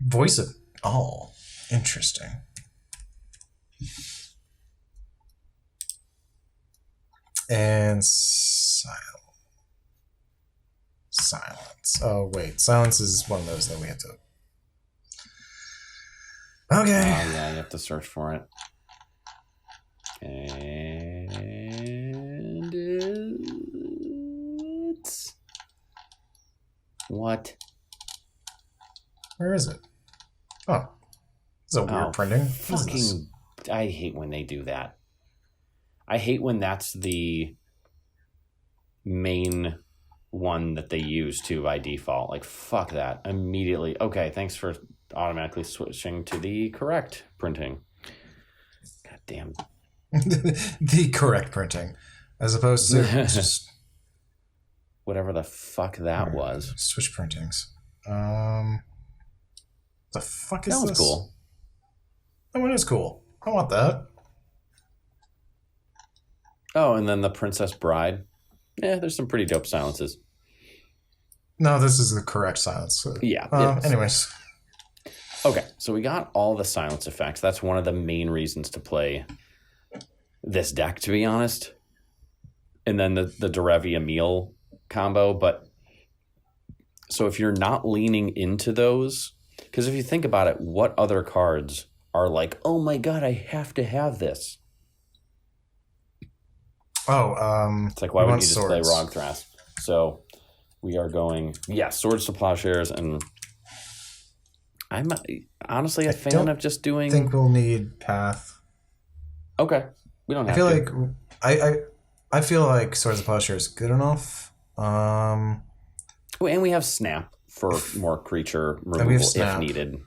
Voice of... Oh, interesting. And silence. Oh, wait. Silence is one of those that we have to... Okay. Yeah, you have to search for it. And it's... What? Where is it? Oh. It's a weird printing. Fucking... I hate when they do that. I hate when that's the main one that they use too by default. Like, fuck that. Immediately. Okay, thanks for automatically switching to the correct printing. God damn. The correct printing. As opposed to just... Whatever the fuck that was. Switch printings. The fuck is this? That one's cool. That one is cool. I want that. Oh, and then the Princess Bride. Yeah, there's some pretty dope silences. No, this is the correct silence. Yeah. Anyways. Okay, so we got all the silence effects. That's one of the main reasons to play this deck, to be honest. And then the Derevi Emil combo. But so if you're not leaning into those, because if you think about it, what other cards are like, oh my God, I have to have this? It's like, why wouldn't you just play Dog Thras? So we are going, Swords to Plowshares, and I'm honestly a fan of just doing... I think we'll need Path. Okay. We don't have to. I feel like Swords to Plowshares is good enough. And we have Snap for more creature removal if needed.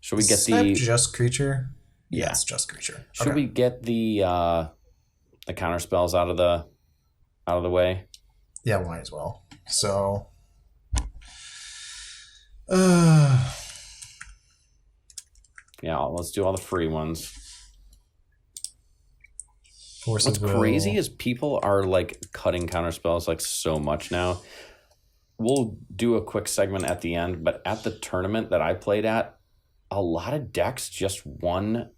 Should we get just creature? Yeah, it's just creature. Should we get the counterspells out of the way? Yeah, might as well. So, yeah, let's do all the free ones. What's crazy is people are like cutting counterspells like so much now. We'll do a quick segment at the end, but at the tournament that I played at, a lot of decks just won.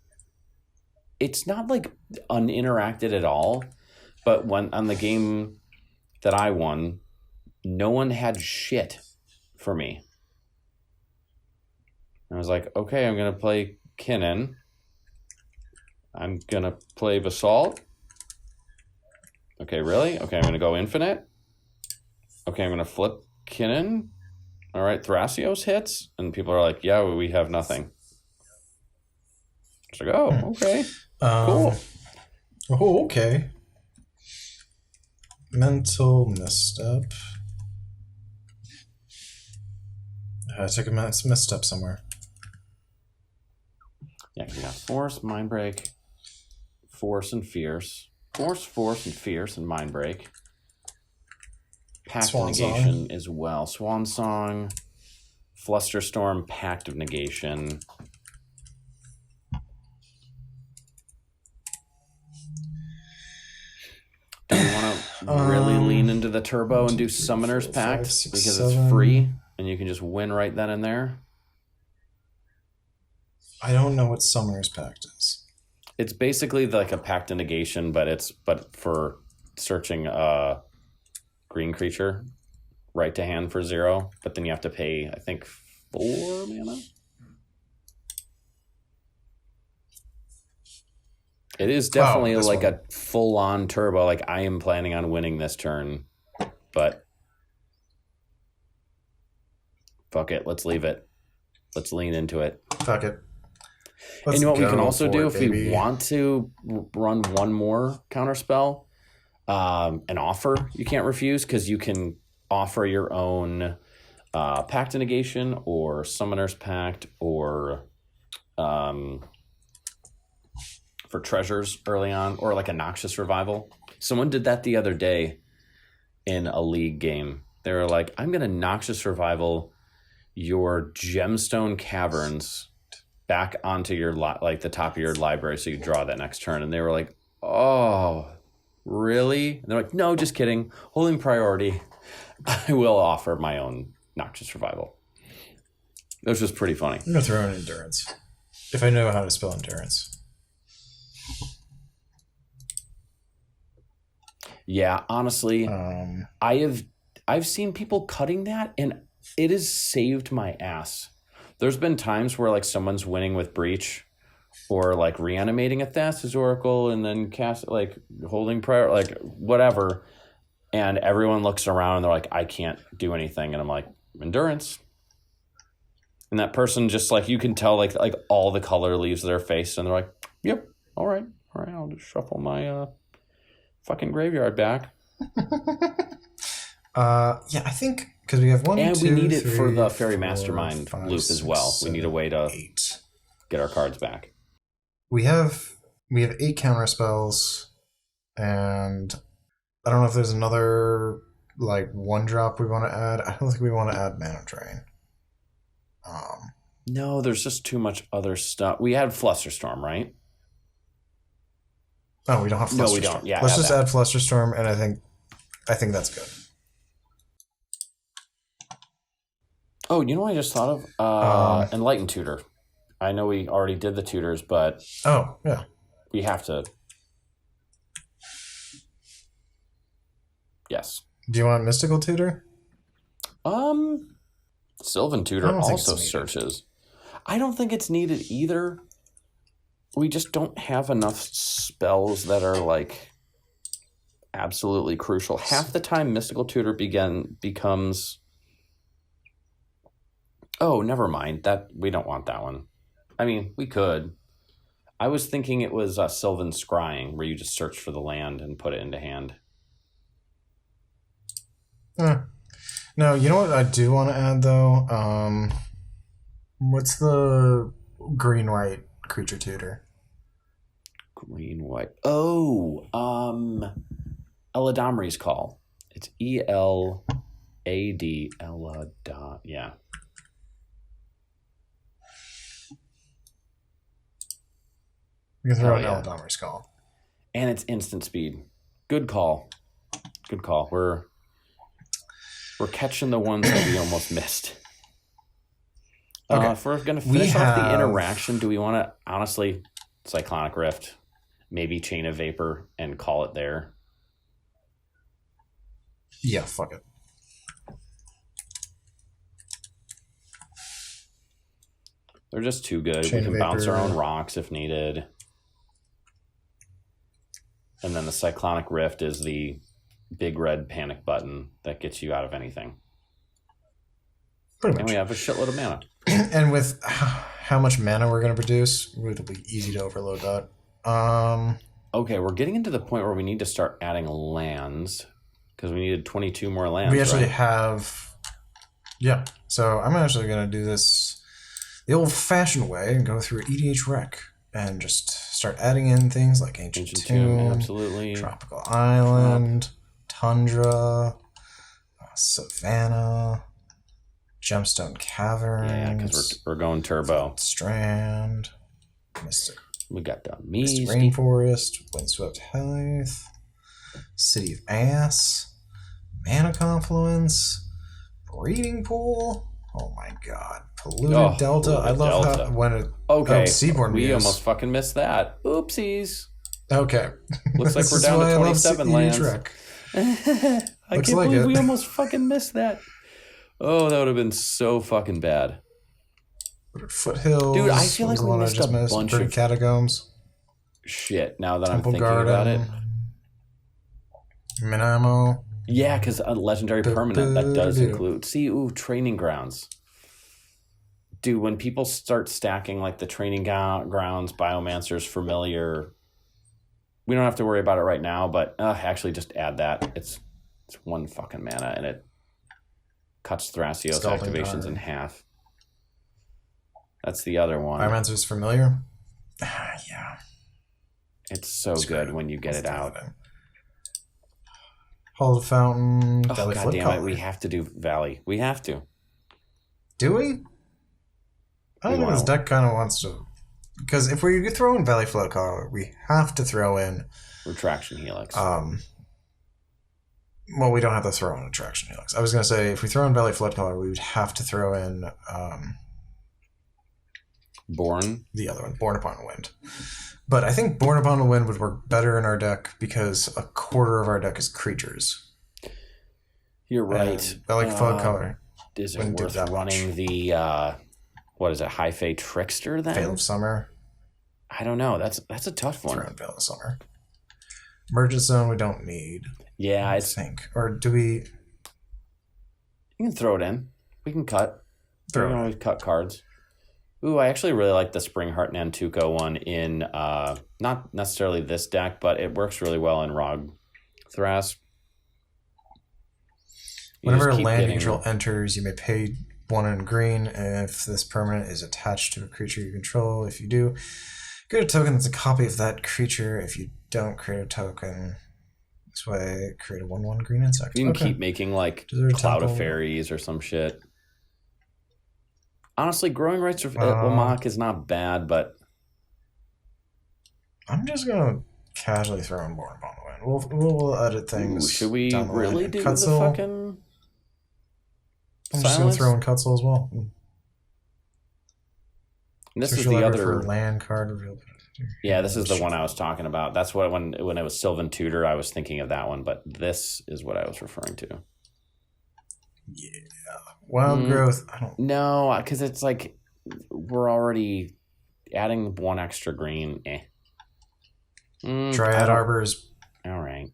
It's not like uninteracted at all, but when on the game that I won, no one had shit for me. I was like, okay, I'm going to play Kinnan. I'm going to play Basalt. Okay, really? Okay, I'm going to go Infinite. Okay, I'm going to flip Kinnan. All right, Thrasios hits. And people are like, yeah, we have nothing. It's like, oh, okay. Cool. Oh, okay. Mental misstep. I took a misstep somewhere. Yeah, you got Force, Mind Break, Force, and Fierce. Force, and Fierce, and Mind Break. Pact of Negation as well. Swan Song, Flusterstorm, Pact of Negation. Do you want to really lean into the turbo and do Summoner's Pact because it's free and you can just win right then and there? I don't know what Summoner's Pact is. It's basically like a Pact of Negation, but for searching a green creature right to hand for 0, but then you have to pay, I think, 4 mana? It is definitely like a full-on turbo. Like, I am planning on winning this turn, but fuck it. Let's leave it. Let's lean into it. Fuck it. And you know what we can also do if we want to run one more counterspell? An offer you can't refuse, because you can offer your own Pact of Negation or Summoner's Pact or for treasures early on, or like a Noxious Revival. Someone did that the other day in a league game. They were like, I'm going to Noxious Revival your Gemstone Caverns back onto your like the top of your library so you draw that next turn. And they were like, oh, really? And they're like, no, just kidding. Holding priority. I will offer my own Noxious Revival. It was just pretty funny. I'm going to throw in Endurance. If I know how to spell Endurance. Yeah, honestly, I've seen people cutting that, and it has saved my ass. There's been times where like someone's winning with Breach, or like reanimating a Thassa's Oracle, and then cast like holding prayer, like whatever, and everyone looks around and they're like, I can't do anything, and I'm like, Endurance. And that person just like, you can tell like all the color leaves their face, and they're like, yep, all right, I'll just shuffle my fucking graveyard back. Yeah, I think because we have 1, and 2, we need it 3, for the Fairy 4, Mastermind 5, loop 6, as well. 7, We need a way to 8. Get our cards back. We have 8 counterspells, and I don't know if there's another like 1-drop we want to add. I don't think we want to add Mana Drain. No, there's just too much other stuff. We had Flusterstorm, right? Oh, we don't have Flusterstorm. No, we don't. Yeah, let's just add Flusterstorm, and I think that's good. Oh, you know what I just thought of? Enlightened Tutor. I know we already did the tutors, but oh yeah, we have to. Yes. Do you want Mystical Tutor? Sylvan Tutor also searches. I don't think it's needed either. We just don't have enough spells that are like absolutely crucial. Half the time, Mystical Tutor becomes. Oh, never mind. That we don't want that one. I mean, we could. I was thinking it was Sylvan Scrying, where you just search for the land and put it into hand. No, you know what I do want to add though? What's the green-white creature tutor. Green-white. Oh, Eladamri's Call. It's E-L-A-D. Eladam. Yeah. You can throw an Eladamri's Call. And it's instant speed. Good call. Good call. We're catching the ones that we almost missed. Okay. If we're going to finish off the interaction, do we want to, honestly, Cyclonic Rift, maybe Chain of Vapor, and call it there? Yeah, fuck it. They're just too good. We can bounce our own rocks if needed. And then the Cyclonic Rift is the big red panic button that gets you out of anything. Pretty much. And we have a shitload of mana. And with how much mana we're going to produce, it'll be easy to overload that. Okay, we're getting into the point where we need to start adding lands because we needed 22 more lands. We actually have... Yeah, so I'm actually going to do this the old-fashioned way and go through EDH Rec and just start adding in things like Ancient Tomb, absolutely. Tropical Island, Tundra, Savannah, Gemstone Caverns. Yeah, because we're going turbo. Strand, Mystic. We got the Mystic Rainforest, Windswept Heath, City of Ass, Mana Confluence, Breeding Pool. Oh my god. Polluted Delta. I love Delta. how when it... Okay, Seaborn we Muse. almost fucking missed that. Oopsies. Okay. Looks like we're down to 27 lands. I Looks can't like believe it. we almost fucking missed that. Oh, that would have been so fucking bad. Foothills. Dude, I feel like we missed a bunch of Catacombs. Shit, now that Temple I'm thinking about it. Minamo. Yeah, because a legendary permanent, that does include... See, Training Grounds. Dude, when people start stacking like the Training Grounds, Biomancer's Familiar, we don't have to worry about it right now, but actually just add that. It's one fucking mana, and it cuts Thrasios activations in half. That's the other one. Biomancer's Familiar? Yeah. It's so good when you get it out. Hall of Fountain. Oh, God damn it. We have to do Valley. We have to. Do we? I think this deck kind of wants to... Because if we throw in Valley Flood Collar, we have to throw in... Retraction Helix. Well, we don't have to throw in Retraction Helix. I was going to say, if we throw in Valley Flood Collar, we would have to throw in... Born? The other one, Born Upon Wind. But I think Born Upon the Wind would work better in our deck because a quarter of our deck is creatures. You're right. Valley Flood Collar. Is it worth running the... what is it, High Fae Trickster then? Veil of Summer. I don't know. That's a tough one. Throw in Veil of Summer. Emergent Zone we don't need. Yeah, I think. Or do we... You can throw it in. We can cut. We can always cut cards. Ooh, I actually really like the Springheart Nantuko one in, not necessarily this deck, but it works really well in Dog Thras. Whenever land control enters, you may pay 1 in green if this permanent is attached to a creature you control. If you do, create a token that's a copy of that creature. If you don't create a token, this way create a 1/1 green insect. You can keep making like Cloud of Fairies or some shit. Honestly, Growing Rights of Wamak is not bad, but I'm just gonna casually throw in Born Upon the Wind. We'll edit things. Ooh, should we really do Cutzel. the fucking? I'm just gonna throw in Cutzel as well. This is the other land card revealed. Yeah, this is the one I was talking about. That's what when it was Sylvan Tutor, I was thinking of that one, but this is what I was referring to. Yeah. Wild Growth. I don't know, because it's like we're already adding 1 extra green. Dryad Arbor is all right.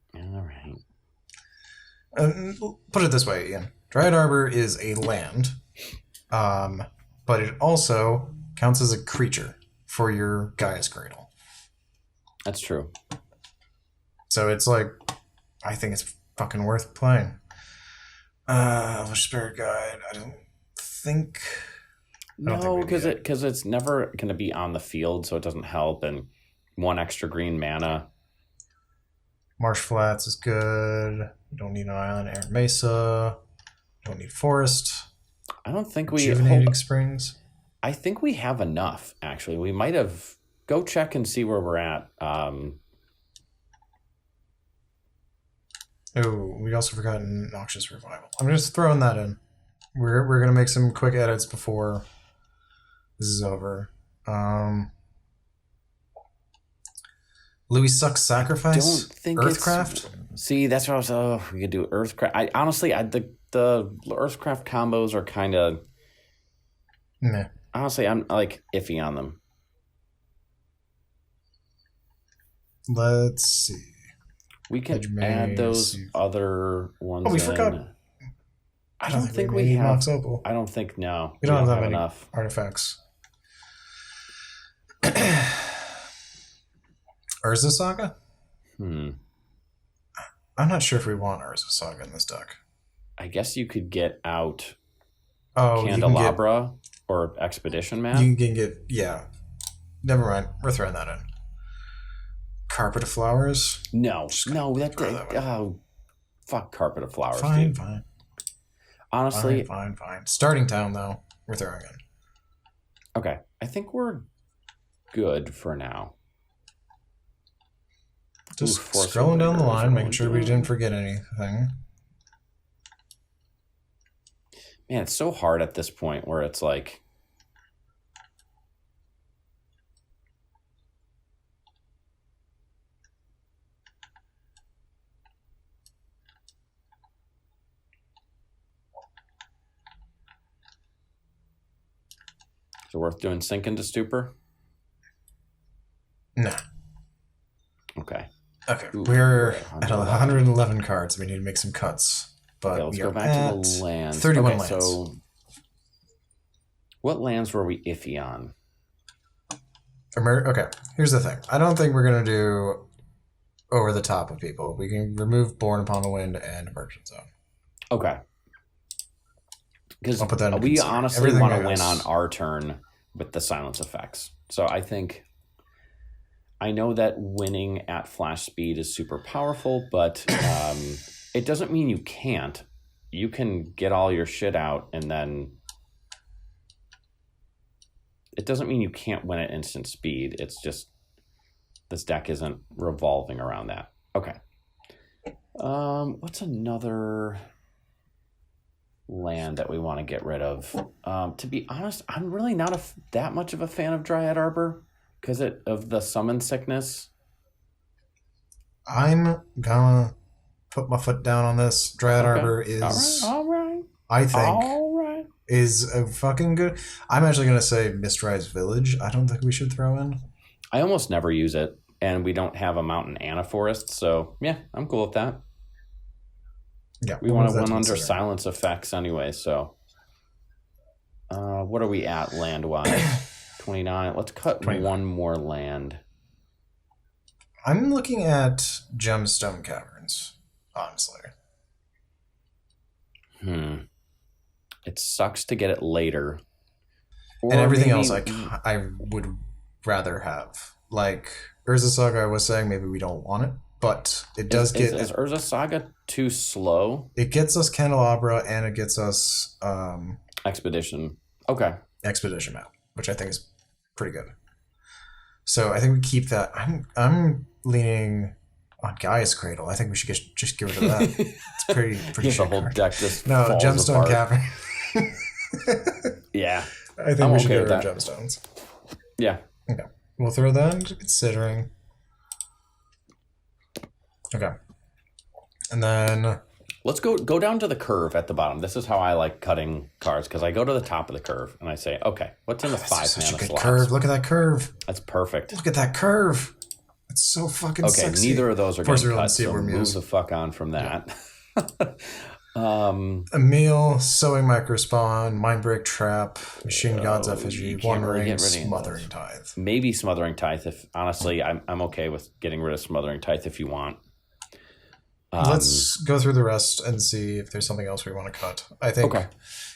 Put it this way, Ian. Dryad Arbor is a land, but it also counts as a creature for your Gaia's Cradle. That's true. So it's like, I think it's fucking worth playing. Spirit Guide, I don't think... No, because it's never going to be on the field, so it doesn't help. And 1 extra green mana. Marsh Flats is good. We don't need an island. Arid Mesa. Don't need Forest. I don't think we... Rejuvenating Springs. I think we have enough, actually. We might have... Go check and see where we're at. Oh, we also forgot Noxious Revival. I'm just throwing that in. We're going to make some quick edits before this is over. Louis Sucks Sacrifice? Don't think Earthcraft? See, that's what I was... Oh, we could do Earthcraft. Honestly, the Earthcraft combos are kind of... Meh. Honestly, I'm like iffy on them. Let's see. We can add those other ones. Oh, we forgot. I don't think we have. Opal. I don't think, no. We don't have enough artifacts. Urza Saga? I'm not sure if we want Urza Saga in this deck. I guess you could get out Candelabra or Expedition Map. You can get, yeah. Never mind. We're throwing that in. Carpet of Flowers? No. Fuck Carpet of Flowers, fine, dude. Fine. Honestly. Fine. Starting Town, though, we're throwing in. Okay. I think we're good for now. Just scrolling down the line, making sure we didn't forget anything. Man, it's so hard at this point where it's like... Is it worth doing Sink into Stupor? Nah. Okay. Okay, we're at 111 cards. We need to make some cuts. But okay, let's go back to the lands. 31 lands. So what lands were we iffy on? Okay, here's the thing. I don't think we're going to do over the top of people. We can remove Born Upon the Wind and Emergent Zone. Okay. Because we consider. honestly want to win on our turn with the silence effects. So I know that winning at flash speed is super powerful, but it doesn't mean you can't. You can get all your shit out, and then it doesn't mean you can't win at instant speed. It's just this deck isn't revolving around that. Okay. What's another land that we want to get rid of? To be honest, I'm really not that much of a fan of Dryad Arbor because of the summon sickness. I'm gonna put my foot down on this. Dryad Arbor is all right. I think is a fucking good. I'm actually gonna say Mistrise Village. I don't think we should throw in. I almost never use it, and we don't have a mountain and a forest, so yeah, I'm cool with that. Yeah, we want to win under silence effects anyway, so what are we at land-wise? 29. Let's cut 29. One more land. I'm looking at Gemstone Caverns, honestly. It sucks to get it later. And everything else I would rather have. Like Urza Saga, I was saying maybe we don't want it. But it does get... Is Urza Saga too slow? It gets us Candelabra and it gets us... Expedition. Okay. Expedition map, which I think is pretty good. So I think we keep that. I'm leaning on Gaea's Cradle. I think we should just get rid of that. It's pretty shit the whole deck just No, Gemstone Cavern. Yeah. I think we should get rid of Gemstones. Yeah. Okay. We'll throw that into considering... Okay. And then... Let's go down to the curve at the bottom. This is how I like cutting cards, because I go to the top of the curve and I say, okay, what's in the 5 mana slots? Curve. Look at that curve. That's perfect. Look at that curve. It's so fucking sexy. Okay, neither of those are getting cut, so move the fuck on from that. Yeah. Emil, Sowing Microspawn, Mindbreak Trap, Machine God's Effigy, One Ring, Smothering Tithe. Maybe Smothering Tithe. If honestly, I'm okay with getting rid of Smothering Tithe if you want. Let's go through the rest and see if there's something else we want to cut. I think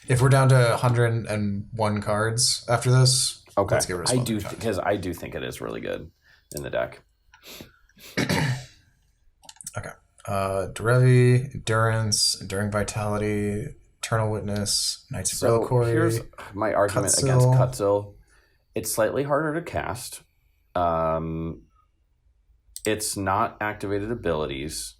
if we're down to 101 cards after this, let's get rid of because I do think it is really good in the deck. Okay. Derevi, Endurance, Enduring Vitality, Eternal Witness, Knights of Reliquary. Here's my argument against Cutzel. It's slightly harder to cast. It's not activated abilities.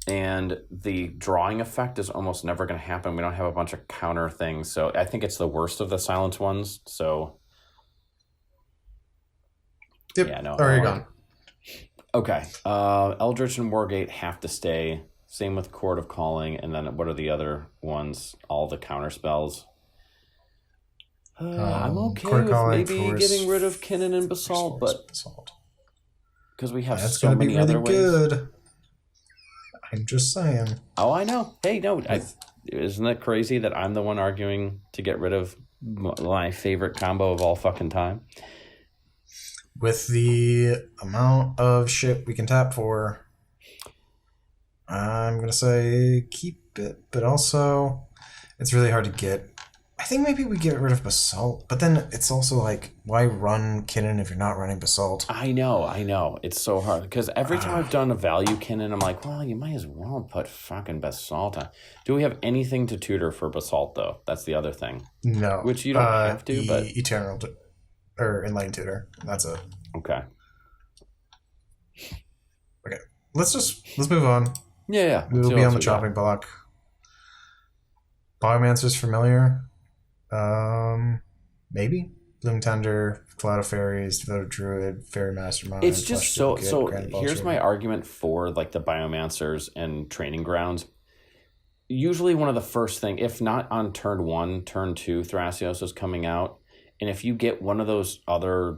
And the drawing effect is almost never going to happen. We don't have a bunch of counter things. So I think it's the worst of the silence ones. So. Yep. Yeah, no. Already gone. Okay. Eldritch and Wargate have to stay. Same with Chord of Calling. And then what are the other ones? All the counter spells. I'm okay with maybe getting rid of Kinnan and Basalt, but because we have so many other ways. Good. I'm just saying. Oh, I know. Hey, no, isn't it crazy that I'm the one arguing to get rid of my favorite combo of all fucking time? With the amount of shit we can tap for, I'm gonna say keep it, but also it's really hard to get. I think maybe we get rid of Basalt, but then it's also like, why run Kinnan if you're not running Basalt? I know. It's so hard because every time I've done a value Kinnan, I'm like, well, you might as well put fucking Basalt on. Do we have anything to tutor for Basalt, though? That's the other thing. No. Which you don't have to, but... Eternal, or Enlightened Tutor. That's it. Okay. Okay. Let's move on. Yeah. We'll be on the chopping block. Biomancer's familiar. Maybe Bloom Tender, Cloud of Fairies, Devoted Druid, Fairy Mastermind. It's just so. Here's my argument for like the Biomancers and Training Grounds. Usually, one of the first thing, if not on turn 1, turn 2, Thrasios is coming out, and if you get one of those other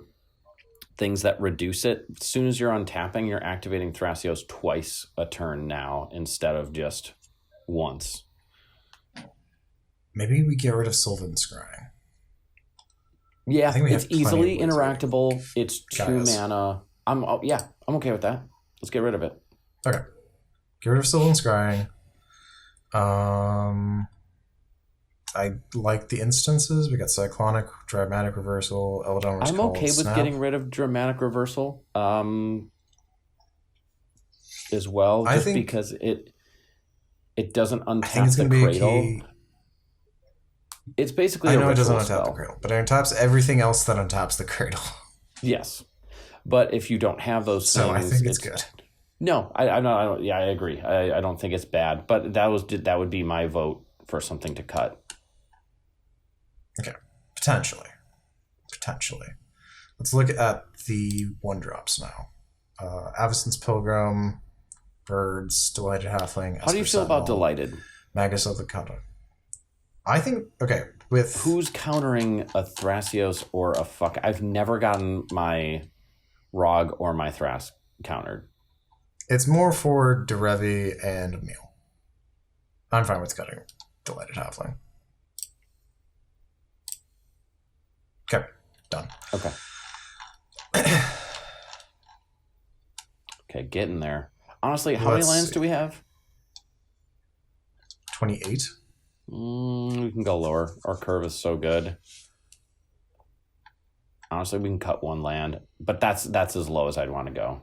things that reduce it, as soon as you're untapping, you're activating Thrasios twice a turn now instead of just once. Maybe we get rid of Sylvan Scrying. Yeah, it's easily interactable. It's 2 mana. I'm okay with that. Let's get rid of it. Okay. Get rid of Sylvan Scrying. I like the instances. We got Cyclonic, Dramatic Reversal, Eldon. I'm okay with getting rid of Dramatic Reversal as well, just because it doesn't untap the Cradle. It's basically I know it doesn't untap the Cradle, but it untaps everything else that untaps the Cradle. Yes, but if you don't have those things, I think it's good. No, I'm not. I agree. I don't think it's bad, but that would be my vote for something to cut. Okay, potentially. Let's look at the 1-drops now. Avacyn's Pilgrim, Birds, Delighted Halfling. How do you feel about Delighted? Magus of the Counter. I think, okay, with... Who's countering a Thrasios or a fuck? I've never gotten my Rog or my Thras countered. It's more for Derevi and Emil. I'm fine with cutting Delighted Halfling. Okay, done. Okay. Okay, getting there. Honestly, how many lands do we have? 28. We can go lower. Our curve is so good. Honestly, we can cut 1 land, but that's as low as I'd want to go.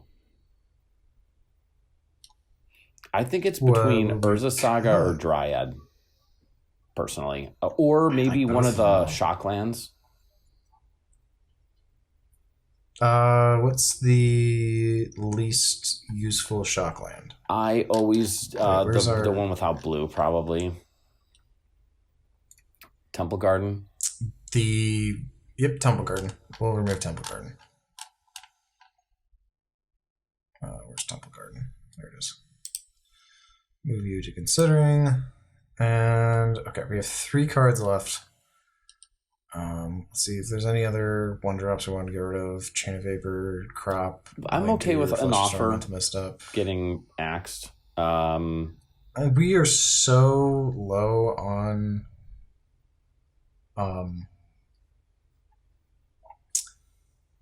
I think it's between Urza Saga or Dryad, personally, or maybe one of the shock lands. What's the least useful shock land? I always the one without blue, probably. Temple Garden. Temple Garden. We'll remove Temple Garden. Where's Temple Garden? There it is. Move you to Considering. And okay, we have 3 cards left. Let's see if there's any other 1-drops we want to get rid of. Chain of Vapor, Crop. I'm okay with an offer getting axed. And we are so low on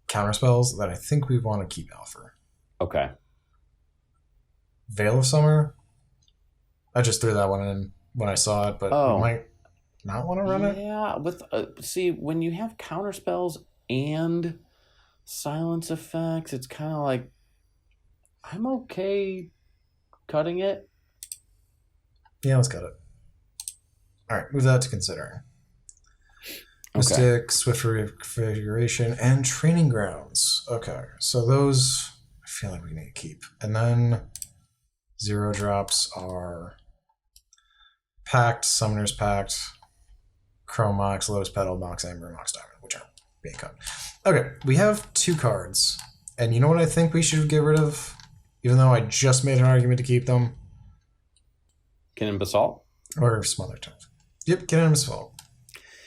counterspells that I think we want to keep Alpha. Okay. Veil of Summer, I just threw that one in when I saw it, but we might not want to run it. Yeah, with see, when you have counterspells and silence effects, it's kind of like I'm okay cutting it. Yeah, let's cut it. All right, move that to considering. Mystic, Swift Refiguration, and Training Grounds. Okay, so those I feel like we need to keep. And then 0 drops are Pact, Summoner's Pact, Chrome Mox, Lotus Petal, Mox Amber, Mox Diamond, which are being cut. Okay, we have 2 cards. And you know what I think we should get rid of? Even though I just made an argument to keep them? Kinnan Basalt? Or Smothering Tithe. Yep, Kinnan Basalt.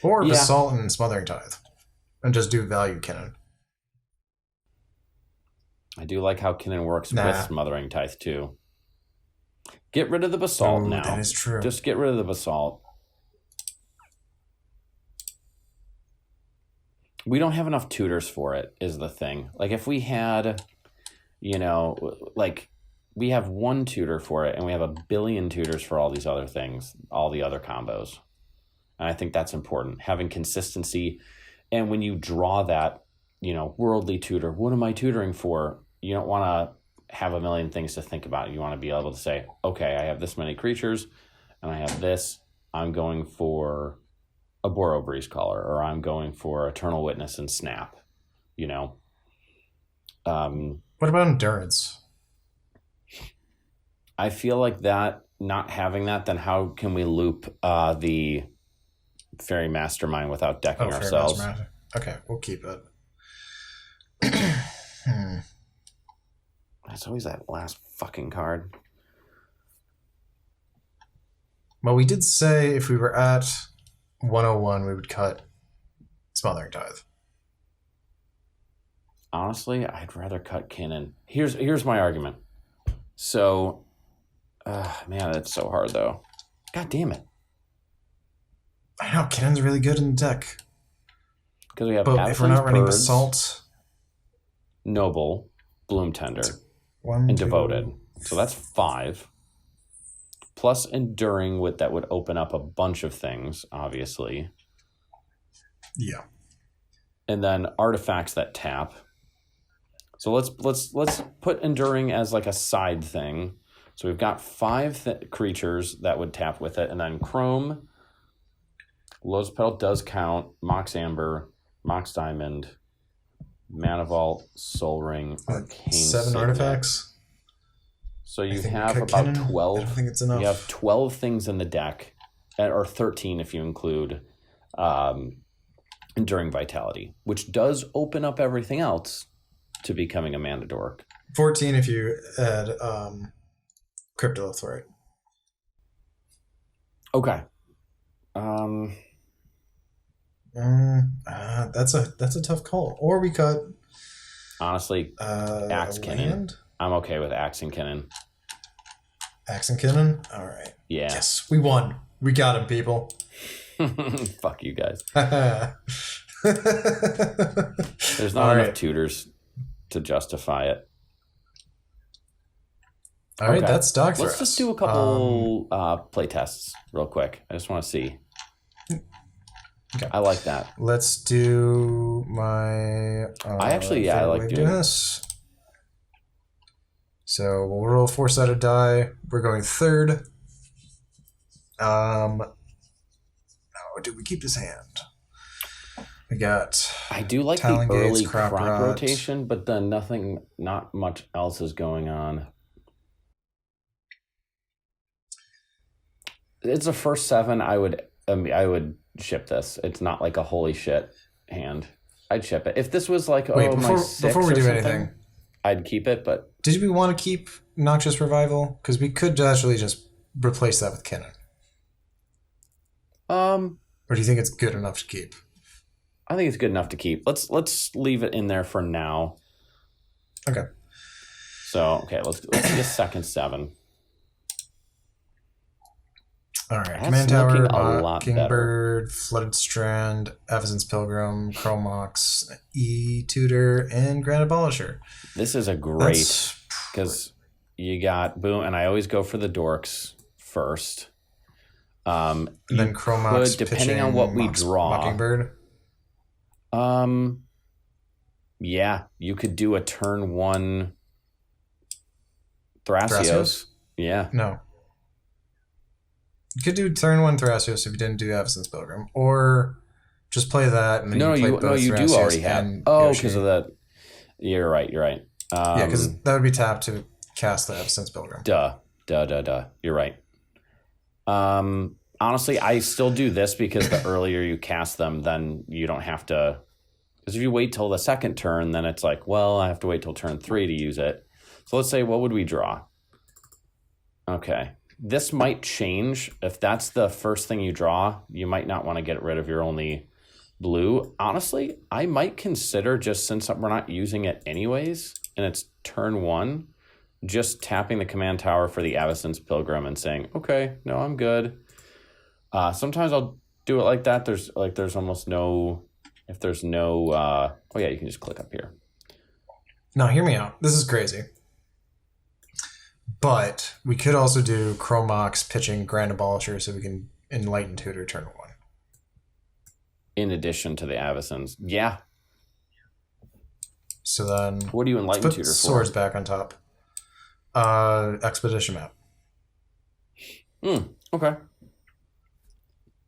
Or Basalt and Smothering Tithe. And just do value Kinnan. I do like how Kinnan works with Smothering Tithe too. Get rid of the Basalt now. That is true. Just get rid of the Basalt. We don't have enough tutors for it, is the thing. Like, if we had, like, we have 1 tutor for it, and we have 1 billion tutors for all these other things, all the other combos. And I think that's important, having consistency. And when you draw that, worldly tutor, what am I tutoring for? You don't want to have a million things to think about. You want to be able to say, okay, I have this many creatures, and I have this. I'm going for a Boro Breeze Caller, or I'm going for Eternal Witness and Snap, What about Endurance? I feel like that, not having that, then how can we loop the Fairy Mastermind without decking ourselves? Okay, we'll keep it. It's always that last fucking card. Well, we did say if we were at 101, we would cut Smothering Tithe. Honestly, I'd rather cut Kinnan. Here's my argument. So, man, it's so hard, though. God damn it. I know, Kinnan's really good in the deck. Because we have if we're not running Basalt, Noble, Bloom Tender, 1, and 2. Devoted. So that's 5. Plus Enduring, that would open up a bunch of things, obviously. Yeah. And then artifacts that tap. So let's put Enduring as like a side thing. So we've got 5 creatures that would tap with it, and then Chrome, Lotus Petal does count, Mox Amber, Mox Diamond, Mana Vault, Soul Ring, Arcane 7 Signet. Artifacts. So you have about 12. I don't think it's enough. You have 12 things in the deck, or 13 if you include Enduring Vitality, which does open up everything else to becoming a Mana Dork. 14 if you add Cryptolith, right? Okay. That's a tough call. Or we cut. Honestly, Axe Kinnan. I'm okay with Axe and Kinnan. Axe and Kinnan? All right. Yeah. Yes, we won. We got him, people. Fuck you guys. There's not enough tutors to justify it. All right, that's Dog Thras. Let's just do a couple play tests real quick. I just want to see. Okay. I like that. Let's do my... I like doing this. So we'll roll a 4-sided die. We're going 3rd. Do we keep this hand? We got... I do like the early crop rotation, but then not much else is going on. It's a first 7. I would ship this. It's not like a holy shit hand. I'd ship it. If this was like my 6 before we do anything, I'd keep it. But did we want to keep Noxious Revival? Because we could actually just replace that with Kinnan. Or do you think it's good enough to keep? I think it's good enough to keep. Let's leave it in there for now. Okay. So let's get second 7. All right, Command Tower, Mockingbird, Flooded Strand, Evanston's Pilgrim, Chromox, E-Tutor, and Grand Abolisher. This is a great, because you got boom, and I always go for the dorks first. And then Chromox depending on what we draw. Mockingbird. Yeah, you could do a turn 1 Thrasios. Yeah. No. You could do turn 1 Thrasios if you didn't do Avacyn's Pilgrim, or just play that and then you do already have. Oh, because of that. You're right. Yeah, because that would be tapped to cast the Avacyn's Pilgrim. Duh. You're right. Honestly, I still do this because the earlier you cast them, then you don't have to. Because if you wait till the second turn, then it's like, well, I have to wait till turn 3 to use it. So let's say, what would we draw? Okay. This might change. If that's the first thing you draw, you might not want to get rid of your only blue. Honestly, I might consider, just since we're not using it anyways, and it's turn 1, just tapping the command tower for the Avacyn's Pilgrim and saying, okay, no, I'm good. Sometimes I'll do it like that. There's almost no, if there's no, oh yeah, you can just click up here. Now, hear me out. This is crazy. But we could also do Chromox pitching Grand Abolisher so we can Enlighten Tutor turn 1. In addition to the Avacyn's. Yeah. So then... What do you Enlighten Tutor for? Swords back on top. Expedition map. Okay.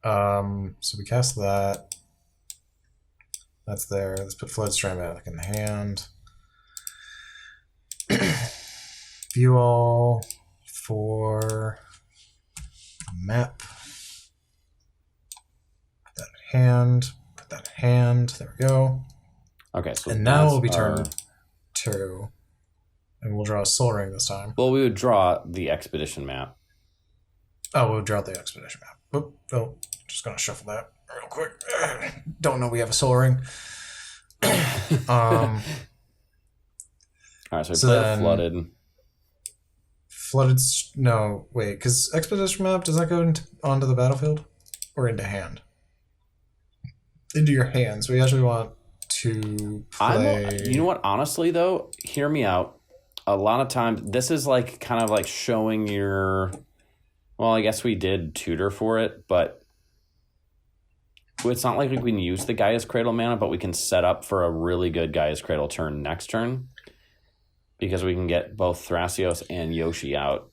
So we cast that. That's there. Let's put Floodstrand back in the hand. View all for map. Put that in hand. Put that in hand. There we go. Okay. So and now we'll be turn 2. And we'll draw a Soul Ring this time. Well, we would draw the Expedition map. Oh, we'll draw the Expedition map. Oh, just going to shuffle that real quick. Don't know we have a Soul Ring. All right, so we play Flooded. Flooded... No, wait, because Expedition map, does that go onto the battlefield? Or into hand? Into your hands. We actually want to play... You know what? Honestly, though, hear me out. A lot of times, this is like kind of like showing your... Well, I guess we did tutor for it, but it's not like we can use the Gaia's Cradle mana, but we can set up for a really good Gaia's Cradle turn next turn because we can get both Thrasios and Yoshi out.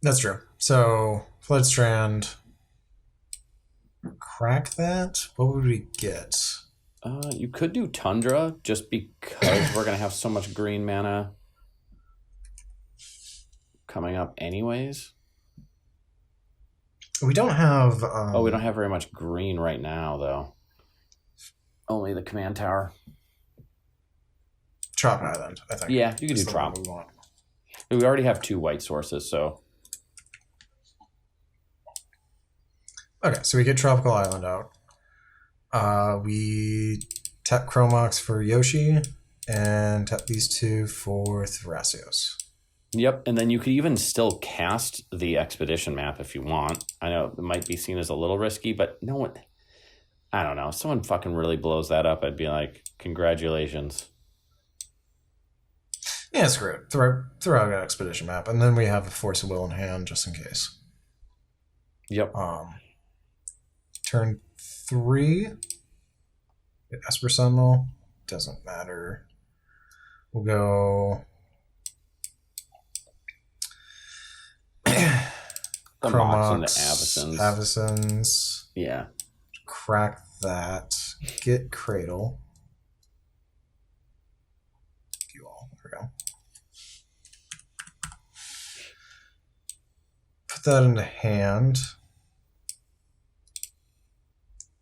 That's true. So, Floodstrand, crack that? What would we get? You could do Tundra just because we're going to have so much green mana coming up anyways. We don't have... we don't have very much green right now, though. Only the command tower. Trop Island, I think. Yeah, you can do Trop. We already have 2 white sources, so... Okay, so we get Tropical Island out. We tap Chromox for Yoshi, and tap these 2 for Thrasios. Yep, and then you could even still cast the Expedition map if you want. I know it might be seen as a little risky, but no one... I don't know. If someone fucking really blows that up, I'd be like, congratulations. Yeah, screw it. Throw out an Expedition map, and then we have a Force of Will in hand, just in case. Yep. Turn 3. Get Esper Sentinel. Doesn't matter. We'll go... Chromox and the Avacyn's. Yeah. Crack that. Get Cradle. You all. There we go. Put that into hand.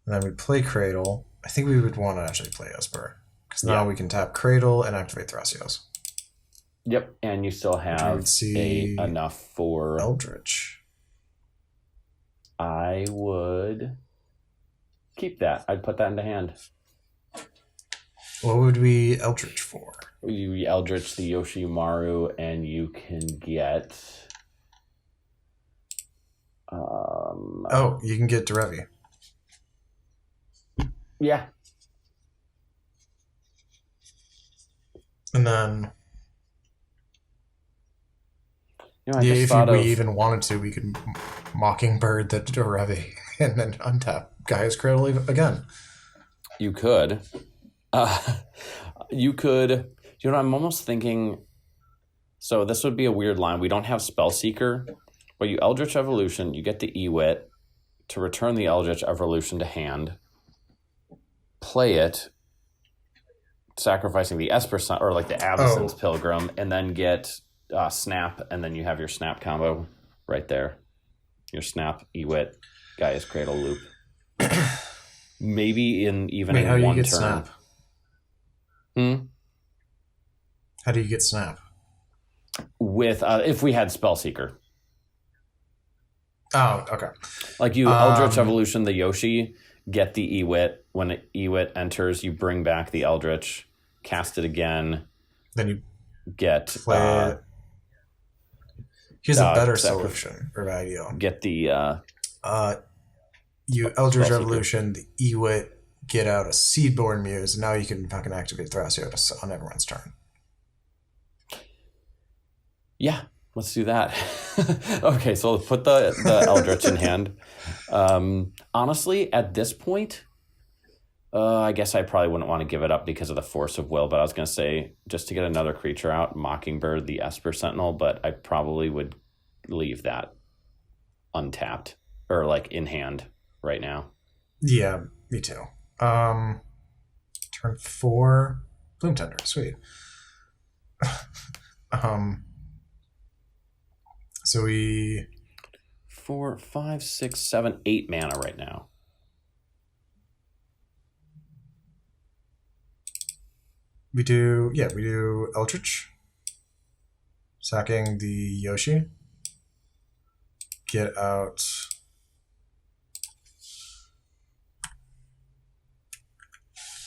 And then we play Cradle. I think we would want to actually play Esper. Because now we can tap Cradle and activate Thrasios. Yep, and you still have enough for... Eldritch. I would keep that. I'd put that into hand. What would we Eldritch for? You Eldritch the Yoshimaru, and you can get... you can get Derevi. Yeah. And then... You know, I Yeah, just if thought we of even wanted to, we could Mockingbird the Revi and then untap Gaia's Cradle again. you could. You could. You know, I'm almost thinking. So this would be a weird line. We don't have Spellseeker, but you Eldritch Evolution, you get the Ewit to return the Eldritch Evolution to hand, play it, sacrificing the Esper or like the Avacyn's Pilgrim, and then get Snap, and then you have your Snap combo right there. Your Snap, Ewit, Gaia's Cradle loop. Maybe in even Wait, in how do you one get turn. Snap? How do you get Snap? With if we had Spellseeker. Oh, okay. Like you Eldritch Evolution the Yoshi, get the Ewit. When Ewit enters, you bring back the Eldritch, cast it again. Then you get play it. Here's a better solution or ideal. Get the you Eldritch Evolution, the Ewit, get out a Seedborn Muse, and now you can fucking activate Thrasios on everyone's turn. Yeah, let's do that. Okay, so let's put the Eldritch in hand. Honestly, at this point, I guess I probably wouldn't want to give it up because of the Force of Will, but I was going to say, just to get another creature out, Mockingbird, the Esper Sentinel, but I probably would leave that untapped, or like in hand right now. Yeah, me too. Turn 4, Bloom Tender, sweet. So we 4, 5, 6, 7, 8 mana right now. We do Eldritch, sacking the Yoshi, get out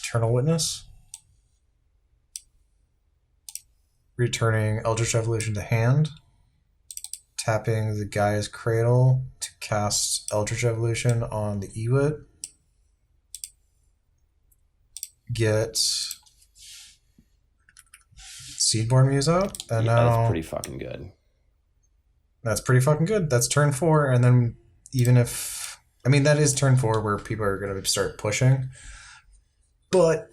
Eternal Witness, returning Eldritch Evolution to hand, tapping the Gaia's Cradle to cast Eldritch Evolution on the Ewit, get Seedborn Muse out, and now that's pretty fucking good. That's pretty fucking good. That's turn 4, and then even if that is turn 4 where people are going to start pushing, but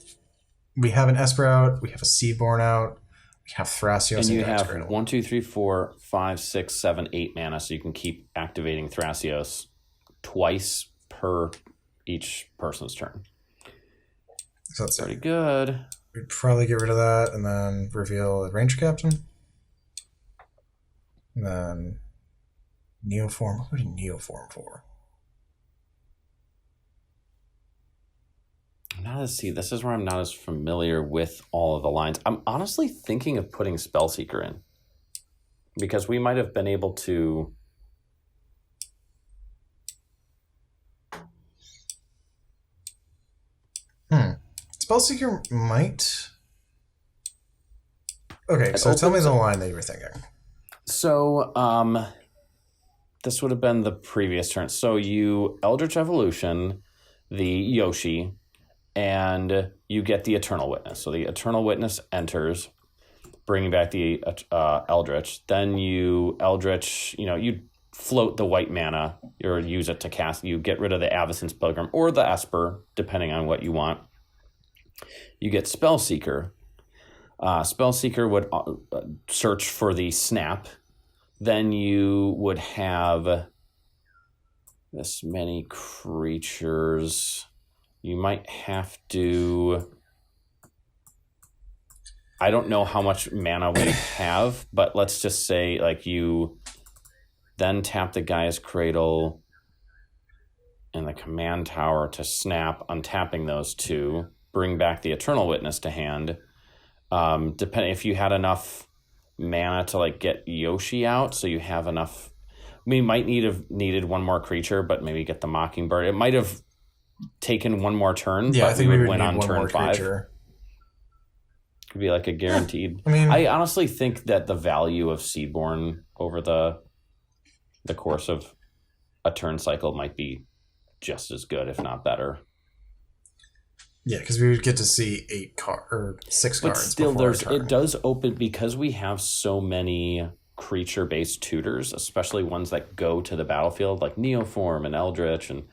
we have an Esper out, we have a Seedborn out, we have Thrasios, and you have 1, 2, 3, 4, 5, 6, 7, 8 mana, so you can keep activating Thrasios twice per each person's turn. So that's pretty good. We'd probably get rid of that and then reveal a Ranger Captain. And then Neoform. What would Neoform for? This is where I'm not as familiar with all of the lines. I'm honestly thinking of putting Spellseeker in, because we might have been able to. Spellseeker might. Okay, so tell me the line that you were thinking. So, this would have been the previous turn. So you Eldritch Evolution the Yoshi, and you get the Eternal Witness. So the Eternal Witness enters, bringing back the Eldritch. Then you Eldritch, you float the white mana or use it to cast. You get rid of the Avacyn's Pilgrim or the Esper, depending on what you want. You get Spellseeker. Spellseeker would search for the Snap. Then you would have this many creatures. You might have to. I don't know how much mana we have, but let's just say you then tap the Gaia's Cradle and the Command Tower to snap, untapping those two. Bring back the Eternal Witness to hand. Depending if you had enough mana to get Yoshi out, so you have enough. We might needed one more creature, but maybe get the Mockingbird. It might have taken one more turn. Yeah, but I think we would win need on one turn more 5. Creature. Could be a guaranteed. I honestly think that the value of Seedborn over the course of a turn cycle might be just as good, if not better. Yeah, because we would get to see 6 cards. But still, it does open, because we have so many creature-based tutors, especially ones that go to the battlefield, like Neoform and Eldritch and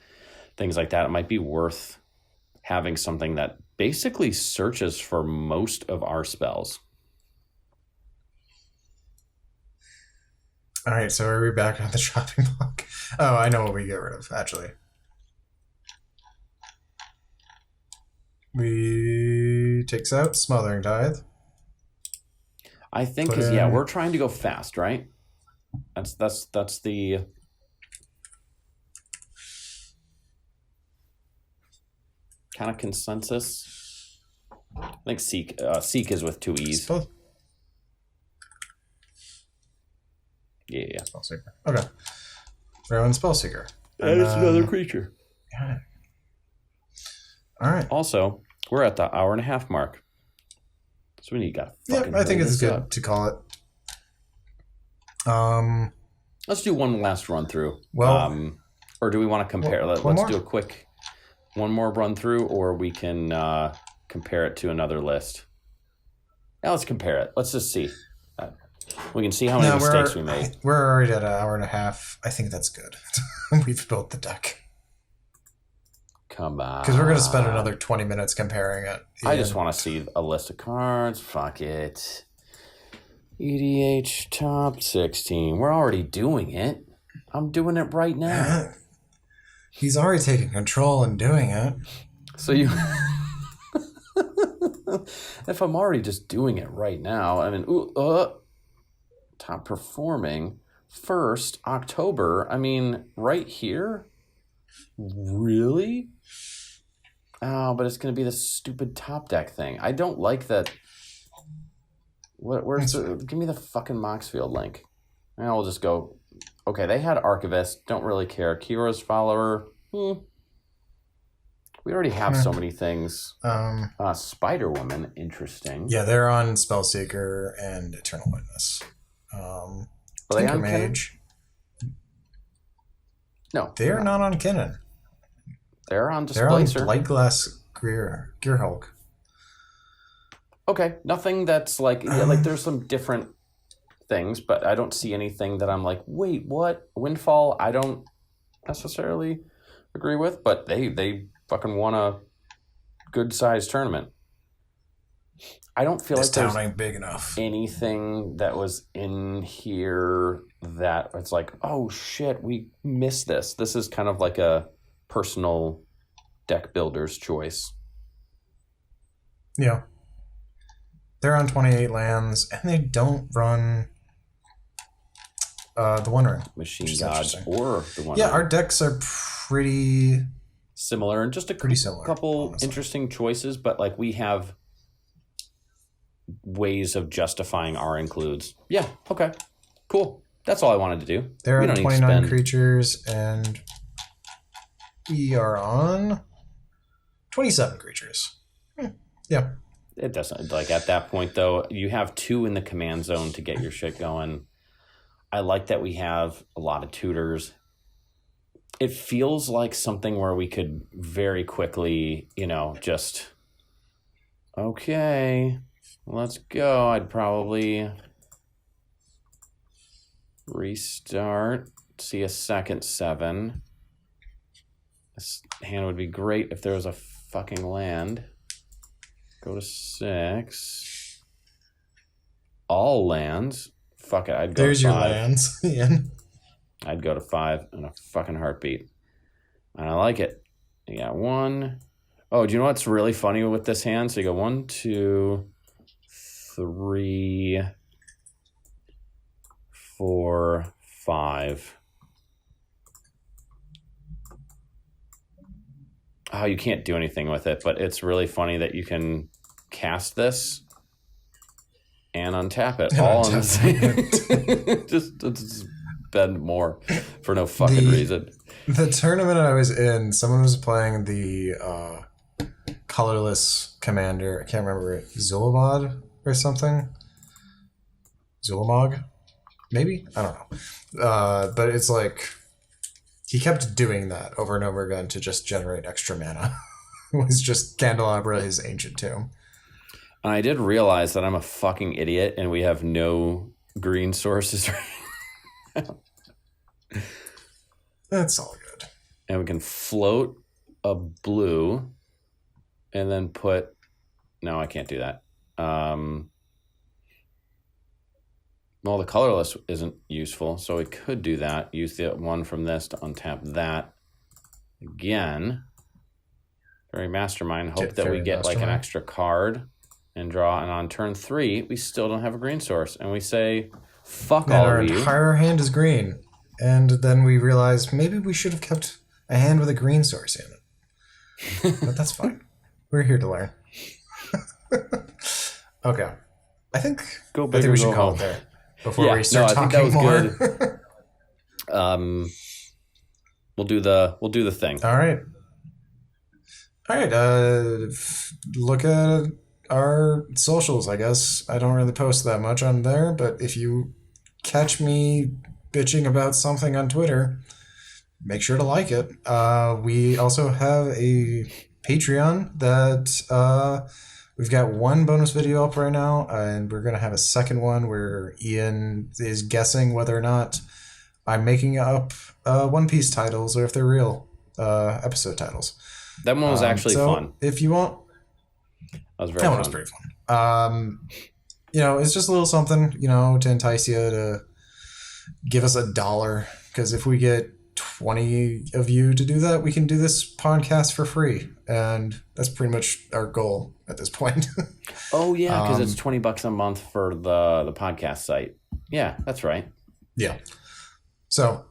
things like that, it might be worth having something that basically searches for most of our spells. All right, so are we back on the chopping block? Oh, I know what we get rid of, actually. We takes out Smothering Tithe. I think because we're trying to go fast, right? That's the kind of consensus. I think Seek is with 2 E's. Yeah. Spellseeker. Okay. Rowan Spellseeker. And it's another creature. Got it. All right. Also, we're at the hour-and-a-half mark. So we need to fucking. I think it's good to call it. Let's do one last run through. Well, or do we want to compare? Let's do a quick one more run through, or we can compare it to another list. Now let's compare it. Let's just see. We can see how many mistakes we made. We're already at an hour and a half. I think that's good. We've built the deck. Come on. Because we're going to spend another 20 minutes comparing it. I just want to see a list of cards. Fuck it. EDH top 16. We're already doing it. I'm doing it right now. He's already taking control and doing it. So you... If I'm already just doing it right now, I mean, top performing, 1st October. I mean, right here? Really? Oh, but it's going to be the stupid top deck thing. I don't like that. Give me the fucking Moxfield link. And I'll just go, okay, they had Archivist. Don't really care. Kira's Follower. We already have so many things. Spider Woman, interesting. Yeah, they're on Spellseeker and Eternal Witness. Are they on Mage? No. They're not on Kinnan. They're on Displacer. They're on Blightglass Gearhulk. Okay, nothing that's like there's some different things, but I don't see anything that I'm like, wait, what? Windfall, I don't necessarily agree with, but they fucking won a good sized tournament. I don't feel this like town ain't big enough. Anything that was in here that it's like, oh shit, we missed this. This is kind of like a personal deck builder's choice. Yeah. They're on 28 lands, and they don't run the One Ring. Machine Gods or the One Ring. Yeah, our decks are pretty similar, and just pretty similar, couple honestly. Interesting choices, but like we have ways of justifying our includes. Yeah, okay, cool. That's all I wanted to do. There are 29 creatures, and we are on 27 creatures. Yeah. It doesn't, like at that point though, you have 2 in the command zone to get your shit going. I like that we have a lot of tutors. It feels like something where we could very quickly, just, okay, let's go. I'd probably restart, see a second 7. This hand would be great if there was a fucking land. Go to 6. All lands. Fuck it, I'd go There's to 5. There's your lands, Ian. I'd go to 5 in a fucking heartbeat. And I like it. You got 1. Oh, do you know what's really funny with this hand? So you go 1, 2, 3, 4, 5. Oh, you can't do anything with it, but it's really funny that you can cast this and untap it all on the same. just spend more for no fucking reason. The tournament I was in, someone was playing the colorless commander. I can't remember it. Zulamod or something. Zulamog, maybe? I don't know. But it's like he kept doing that over and over again to just generate extra mana. It was just Candelabra, his Ancient Tomb. And I did realize that I'm a fucking idiot and we have no green sources. That's all good. And we can float a blue and then put... No, I can't do that. Well, the colorless isn't useful, so we could do that. Use the one from this to untap that. Again, very mastermind. Hope that we get like an extra card and draw. And on turn 3, we still don't have a green source. And we say, fuck all of you. Our entire hand is green. And then we realize maybe we should have kept a hand with a green source in it. But that's fine. We're here to learn. Okay. I think we should call it there before we start talking more. Good. We'll do the thing. All right. Look at our socials, I guess. I don't really post that much on there, but if you catch me bitching about something on Twitter, make sure to like it. We also have a Patreon that we've got one bonus video up right now, and we're going to have a second one where Ian is guessing whether or not I'm making up One Piece titles or if they're real episode titles. That one was actually fun. If you want... That one was pretty fun. It's just a little something, to entice you to give us $1. Because if we get 20 of you to do that, we can do this podcast for free. And that's pretty much our goal at this point. Oh, yeah, because it's $20 a month for the podcast site. Yeah, that's right. Yeah. So,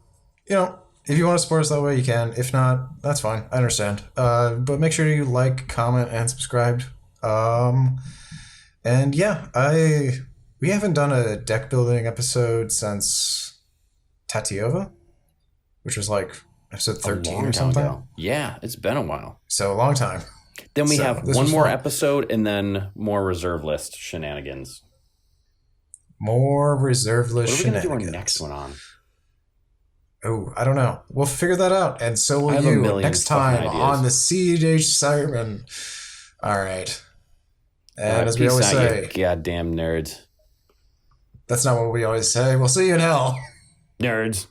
if you want to support us that way, you can. If not, that's fine. I understand. But make sure you like, comment, and subscribe. And yeah, we haven't done a deck building episode since Tatiova, which was like episode 13 or something. Ago. Yeah, it's been a while. So a long time. Then we have one more episode and then more reserve list shenanigans. More reserve list shenanigans. What are we going to do our next one on? Oh, I don't know. We'll figure that out. And so will you next time on the cEDH sermon. All right. And as we always say, goddamn nerds. That's not what we always say. We'll see you in hell. Nerds.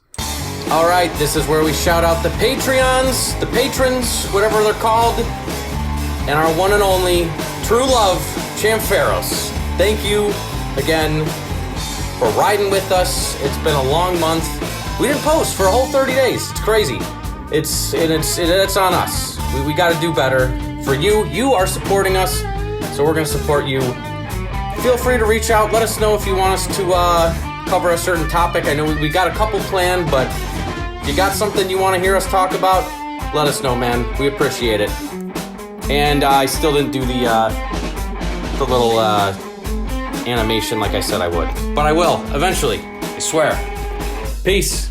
All right, this is where we shout out the Patreons, the patrons, whatever they're called, and our one and only true love, Chamferos. Thank you again for riding with us. It's been a long month. We didn't post for a whole 30 days. It's crazy. It's on us. We got to do better. For you, you are supporting us, so we're going to support you. Feel free to reach out. Let us know if you want us to cover a certain topic. I know we got a couple planned, but if you got something you want to hear us talk about, let us know, man. We appreciate it. And I still didn't do the little animation like I said I would. But I will, eventually. I swear. Peace.